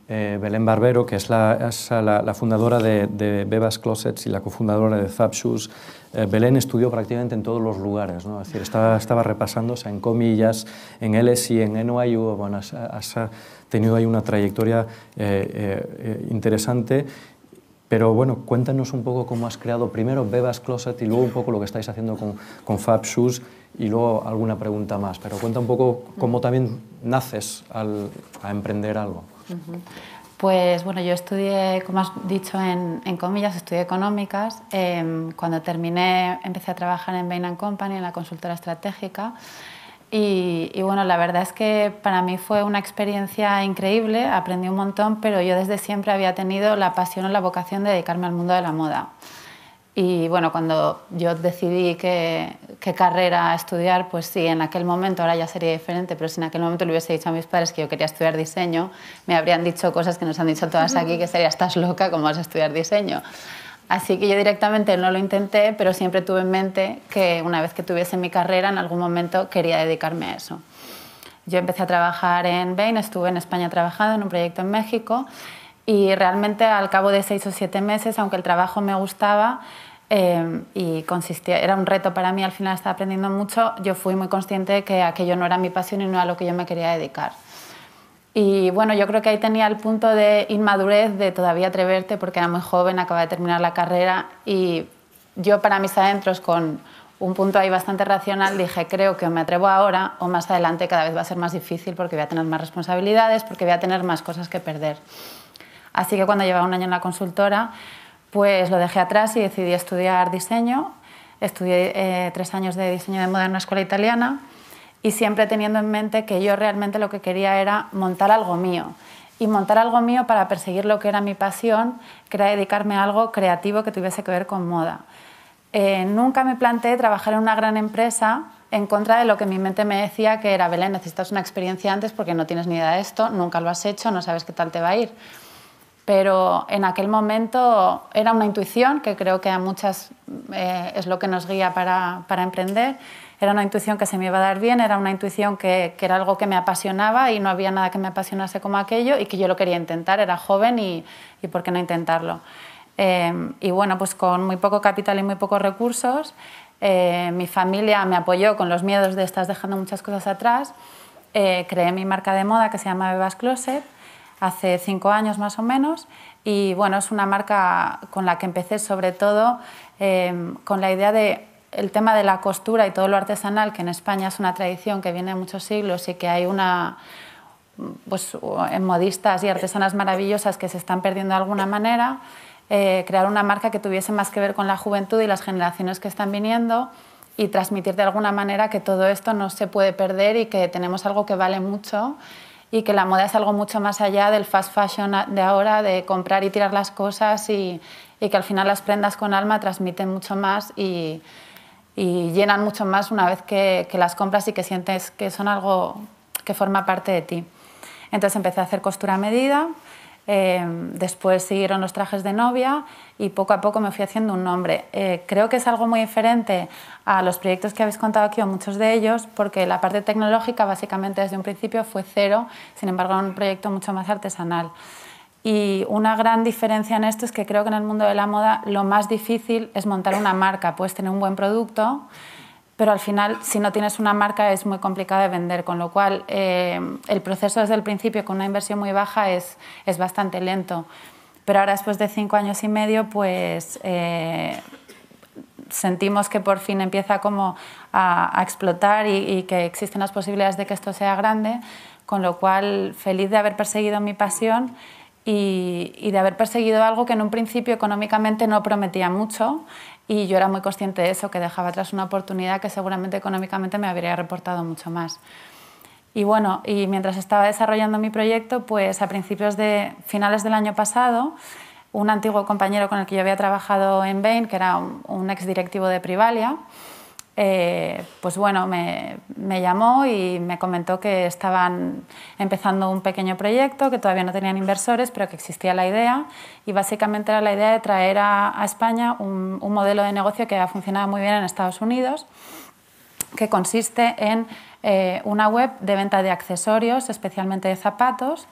Barbero, que es la fundadora de Bebas Closets y la cofundadora de Fab Shoes. Belén estudió prácticamente en todos los lugares, ¿no? Es decir, estaba repasándose en comillas, en LSI, en NYU, bueno, has tenido ahí una trayectoria interesante. Pero bueno, cuéntanos un poco cómo has creado primero Bebas Closet y luego un poco lo que estáis haciendo con Fab Shoes y luego alguna pregunta más. Pero cuenta un poco cómo también naces a emprender algo. Pues bueno, yo estudié, como has dicho, en comillas, estudié económicas. Cuando terminé empecé a trabajar en Bain & Company, en la consultora estratégica. Y bueno, la verdad es que para mí fue una experiencia increíble, aprendí un montón, pero yo desde siempre había tenido la pasión o la vocación de dedicarme al mundo de la moda. Y bueno, cuando yo decidí qué carrera estudiar, pues sí, en aquel momento, ahora ya sería diferente, pero si en aquel momento le hubiese dicho a mis padres que yo quería estudiar diseño, me habrían dicho cosas que nos han dicho todas aquí, que sería, estás loca, ¿cómo vas a estudiar diseño? Así que yo directamente no lo intenté, pero siempre tuve en mente que una vez que tuviese mi carrera, en algún momento quería dedicarme a eso. Yo empecé a trabajar en Bain, estuve en España trabajando en un proyecto en México y realmente al cabo de 6 o 7 meses, aunque el trabajo me gustaba y era un reto para mí, al final estaba aprendiendo mucho, yo fui muy consciente de que aquello no era mi pasión y no era a lo que yo me quería dedicar. Y bueno, yo creo que ahí tenía el punto de inmadurez, de todavía atreverte, porque era muy joven, acababa de terminar la carrera y yo para mis adentros, con un punto ahí bastante racional, dije, creo que o me atrevo ahora o más adelante cada vez va a ser más difícil porque voy a tener más responsabilidades, porque voy a tener más cosas que perder. Así que cuando llevaba un año en la consultora, pues lo dejé atrás y decidí estudiar diseño. Estudié 3 años de diseño de moda en una escuela italiana y siempre teniendo en mente que yo realmente lo que quería era montar algo mío. Y montar algo mío para perseguir lo que era mi pasión, que era dedicarme a algo creativo que tuviese que ver con moda. Nunca me planteé trabajar en una gran empresa en contra de lo que mi mente me decía, que era, Belén, necesitas una experiencia antes porque no tienes ni idea de esto, nunca lo has hecho, no sabes qué tal te va a ir. Pero en aquel momento era una intuición, que creo que a muchas es lo que nos guía para emprender. Era una intuición que se me iba a dar bien, era una intuición que era algo que me apasionaba y no había nada que me apasionase como aquello y que yo lo quería intentar, era joven y ¿por qué no intentarlo? Y bueno, pues con muy poco capital y muy pocos recursos, mi familia me apoyó con los miedos de estás dejando muchas cosas atrás, creé mi marca de moda que se llama Bebas Closet, hace 5 años más o menos, y bueno, es una marca con la que empecé sobre todo con la idea de el tema de la costura y todo lo artesanal, que en España es una tradición que viene de muchos siglos y que hay pues, modistas y artesanas maravillosas que se están perdiendo de alguna manera, crear una marca que tuviese más que ver con la juventud y las generaciones que están viniendo y transmitir de alguna manera que todo esto no se puede perder y que tenemos algo que vale mucho y que la moda es algo mucho más allá del fast fashion de ahora, de comprar y tirar las cosas y que al final las prendas con alma transmiten mucho más y llenan mucho más una vez que las compras y que sientes que son algo que forma parte de ti. Entonces empecé a hacer costura a medida, después siguieron los trajes de novia y poco a poco me fui haciendo un nombre. Creo que es algo muy diferente a los proyectos que habéis contado aquí o muchos de ellos, porque la parte tecnológica básicamente desde un principio fue cero, sin embargo era un proyecto mucho más artesanal. Y una gran diferencia en esto es que creo que en el mundo de la moda lo más difícil es montar una marca. Puedes tener un buen producto, pero al final, si no tienes una marca, es muy complicado de vender, con lo cual el proceso desde el principio con una inversión muy baja es bastante lento. Pero ahora, después de 5 años y medio, pues sentimos que por fin empieza como a explotar y que existen las posibilidades de que esto sea grande, con lo cual feliz de haber perseguido mi pasión y de haber perseguido algo que en un principio económicamente no prometía mucho, y yo era muy consciente de eso, que dejaba atrás una oportunidad que seguramente económicamente me habría reportado mucho más. Y bueno, y mientras estaba desarrollando mi proyecto, pues a finales del año pasado, un antiguo compañero con el que yo había trabajado en Bain, que era un exdirectivo de Privalia, pues bueno, me llamó y me comentó que estaban empezando un pequeño proyecto, que todavía no tenían inversores, pero que existía la idea, y básicamente era la idea de traer a España un modelo de negocio que ha funcionado muy bien en Estados Unidos, que consiste en una web de venta de accesorios, especialmente de zapatos,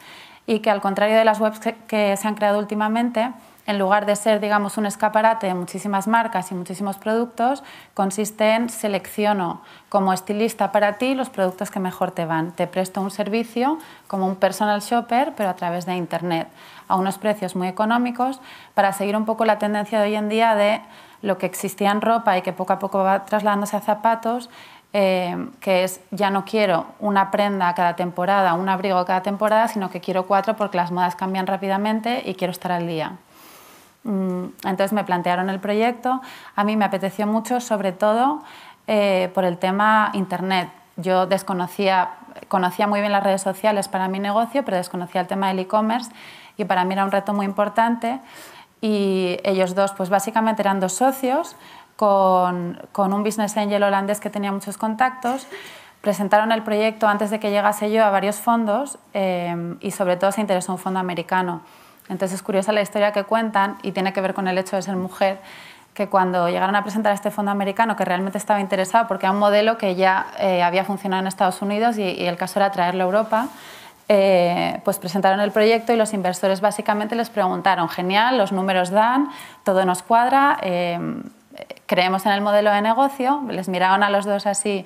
y que, al contrario de las webs que se han creado últimamente, en lugar de ser, digamos, un escaparate de muchísimas marcas y muchísimos productos, consiste en selecciono como estilista para ti los productos que mejor te van. Te presto un servicio como un personal shopper, pero a través de Internet, a unos precios muy económicos, para seguir un poco la tendencia de hoy en día de lo que existía en ropa y que poco a poco va trasladándose a zapatos, que es, ya no quiero una prenda cada temporada, un abrigo cada temporada, sino que quiero 4 porque las modas cambian rápidamente y quiero estar al día. Entonces me plantearon el proyecto, a mí me apeteció mucho, sobre todo por el tema Internet. Yo conocía muy bien las redes sociales para mi negocio, pero desconocía el tema del e-commerce, y para mí era un reto muy importante. Y ellos dos, pues básicamente eran 2 socios con un business angel holandés que tenía muchos contactos. Presentaron el proyecto antes de que llegase yo a varios fondos, y sobre todo se interesó un fondo americano. Entonces es curiosa la historia que cuentan, y tiene que ver con el hecho de ser mujer, que cuando llegaron a presentar este fondo americano, que realmente estaba interesado porque era un modelo que ya había funcionado en Estados Unidos y el caso era traerlo a Europa, pues presentaron el proyecto y los inversores básicamente les preguntaron: genial, los números dan, todo nos cuadra, creemos en el modelo de negocio. Les miraron a los dos así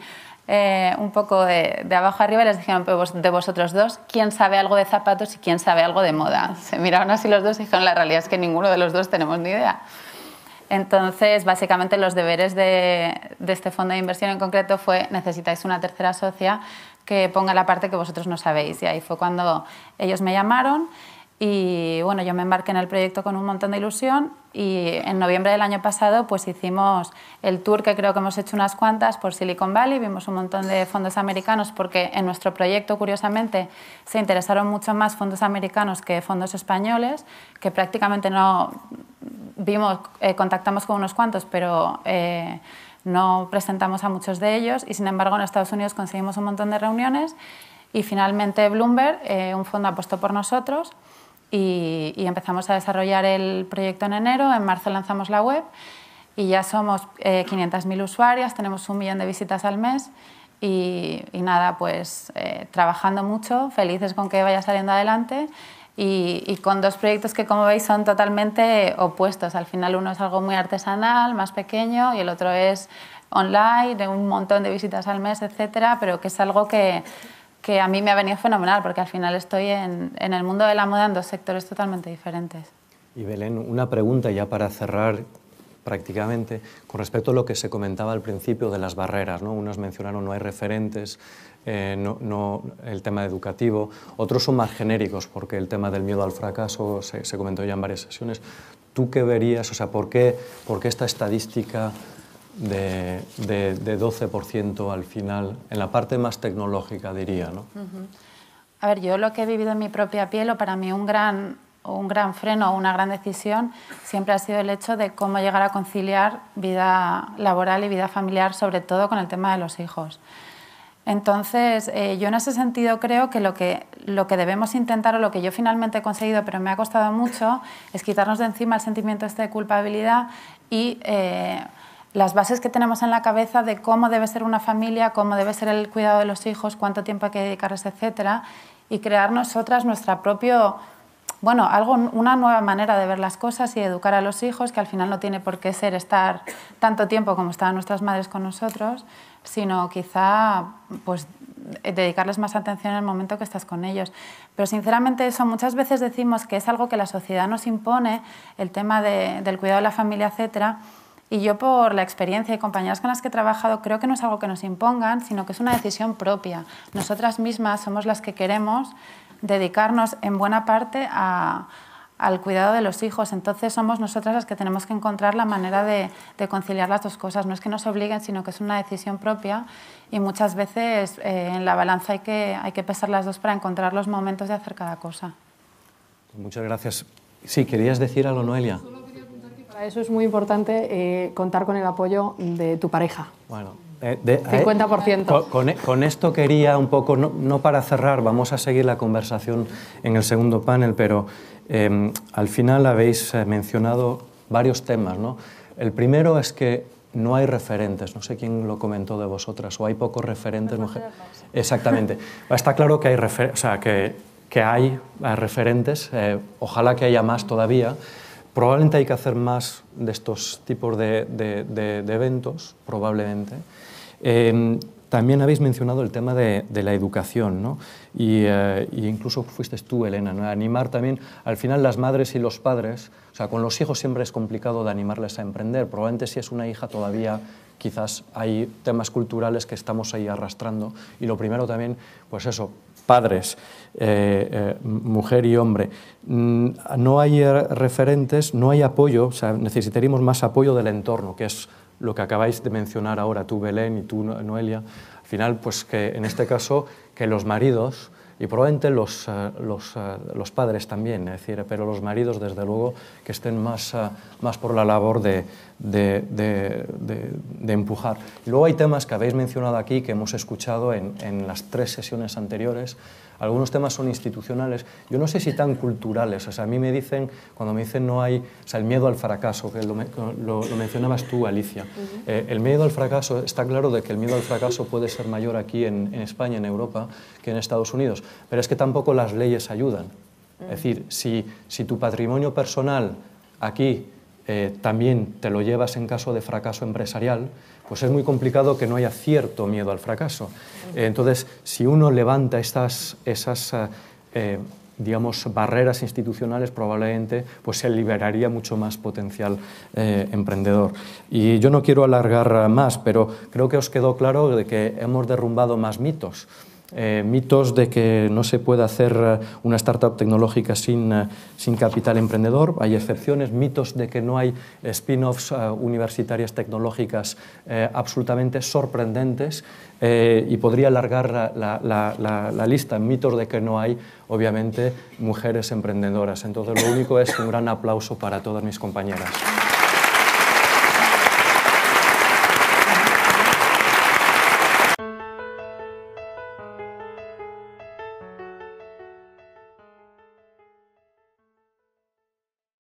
un poco de abajo arriba y les dijeron: pues de vosotros dos, ¿quién sabe algo de zapatos y quién sabe algo de moda? Se miraron así los dos y dijeron: la realidad es que ninguno de los dos tenemos ni idea. Entonces, básicamente los deberes de este fondo de inversión en concreto fue: necesitáis una tercera socia que ponga la parte que vosotros no sabéis. Y ahí fue cuando ellos me llamaron y bueno, yo me embarqué en el proyecto con un montón de ilusión, y en noviembre del año pasado pues hicimos el tour, que creo que hemos hecho unas cuantas, por Silicon Valley. Vimos un montón de fondos americanos porque en nuestro proyecto, curiosamente, se interesaron mucho más fondos americanos que fondos españoles, que prácticamente no vimos, contactamos con unos cuantos, pero no presentamos a muchos de ellos, y sin embargo en Estados Unidos conseguimos un montón de reuniones, y finalmente Bloomberg, un fondo, apostó por nosotros. Y empezamos a desarrollar el proyecto en enero. En marzo lanzamos la web y ya somos 500.000 usuarias, tenemos 1 millón de visitas al mes y nada, pues trabajando mucho, felices con que vaya saliendo adelante, y con 2 proyectos que, como veis, son totalmente opuestos. Al final uno es algo muy artesanal, más pequeño, y el otro es online, de un montón de visitas al mes, etcétera, pero que es algo que a mí me ha venido fenomenal, porque al final estoy en el mundo de la moda en 2 sectores totalmente diferentes. Y Belén, una pregunta ya para cerrar prácticamente, con respecto a lo que se comentaba al principio de las barreras, ¿no? Unos mencionaron no hay referentes, el tema educativo, otros son más genéricos porque el tema del miedo al fracaso se comentó ya en varias sesiones. ¿Tú qué verías? O sea, ¿por qué esta estadística de 12% al final, en la parte más tecnológica, diría, ¿no? A ver, yo lo que he vivido en mi propia piel, o para mí un gran freno o una gran decisión, siempre ha sido el hecho de cómo llegar a conciliar vida laboral y vida familiar, sobre todo con el tema de los hijos. Entonces, yo en ese sentido creo que lo que debemos intentar, o lo que yo finalmente he conseguido, pero me ha costado mucho, es quitarnos de encima el sentimiento de culpabilidad y las bases que tenemos en la cabeza de cómo debe ser una familia, cómo debe ser el cuidado de los hijos, cuánto tiempo hay que dedicarles, etcétera, y crear nosotras nuestro propio bueno, una nueva manera de ver las cosas y educar a los hijos, que al final no tiene por qué ser estar tanto tiempo como estaban nuestras madres con nosotros, sino quizá pues, dedicarles más atención en el momento que estás con ellos. Pero sinceramente eso, muchas veces decimos que es algo que la sociedad nos impone, el tema del cuidado de la familia, etcétera, y yo por la experiencia y compañeras con las que he trabajado creo que no es algo que nos impongan, sino que es una decisión propia. Nosotras mismas somos las que queremos dedicarnos en buena parte al cuidado de los hijos, entonces somos nosotras las que tenemos que encontrar la manera de conciliar las dos cosas. No es que nos obliguen, sino que es una decisión propia y muchas veces en la balanza hay que pesar las dos para encontrar los momentos de hacer cada cosa. Muchas gracias. Sí, ¿querías decir algo, Noelia? Solo quería apuntar que para eso es muy importante contar con el apoyo de tu pareja. Bueno. 50%. Con esto quería un poco, no para cerrar, vamos a seguir la conversación en el segundo panel, pero al final habéis mencionado varios temas, ¿no? El primero es que no hay referentes, no sé quién lo comentó de vosotras, o hay pocos referentes. Exactamente. Está claro que hay, referentes, ojalá que haya más todavía. Probablemente hay que hacer más de estos tipos de eventos, probablemente. También habéis mencionado el tema de la educación, ¿no? Y incluso fuiste tú, Elena, ¿no? Animar también, al final las madres y los padres, o sea, con los hijos siempre es complicado de animarles a emprender, probablemente si es una hija todavía quizás hay temas culturales que estamos ahí arrastrando, y lo primero también, pues eso, padres, mujer y hombre, no hay referentes, no hay apoyo, o sea, necesitaríamos más apoyo del entorno, que es lo que acabáis de mencionar ahora, tú Belén y tú Noelia. Al final, pues que en este caso, que los maridos, y probablemente los padres también, es decir, pero los maridos desde luego que estén más por la labor de empujar. Y luego hay temas que habéis mencionado aquí, que hemos escuchado en las 3 sesiones anteriores. Algunos temas son institucionales, yo no sé si tan culturales, o sea, a mí me dicen, cuando me dicen no hay, o sea, el miedo al fracaso, que lo mencionabas tú, Alicia. El miedo al fracaso, está claro de que el miedo al fracaso puede ser mayor aquí en España, en Europa, que en Estados Unidos, pero es que tampoco las leyes ayudan. Es decir, si tu patrimonio personal aquí también te lo llevas en caso de fracaso empresarial, pues es muy complicado que no haya cierto miedo al fracaso. Entonces, si uno levanta esas digamos, barreras institucionales, probablemente pues se liberaría mucho más potencial emprendedor. Y yo no quiero alargar más, pero creo que os quedó claro de que hemos derrumbado más mitos. Mitos de que no se puede hacer una startup tecnológica sin capital emprendedor, hay excepciones, mitos de que no hay spin-offs universitarias tecnológicas absolutamente sorprendentes, y podría alargar la lista, mitos de que no hay, obviamente, mujeres emprendedoras. Entonces, lo único es un gran aplauso para todas mis compañeras.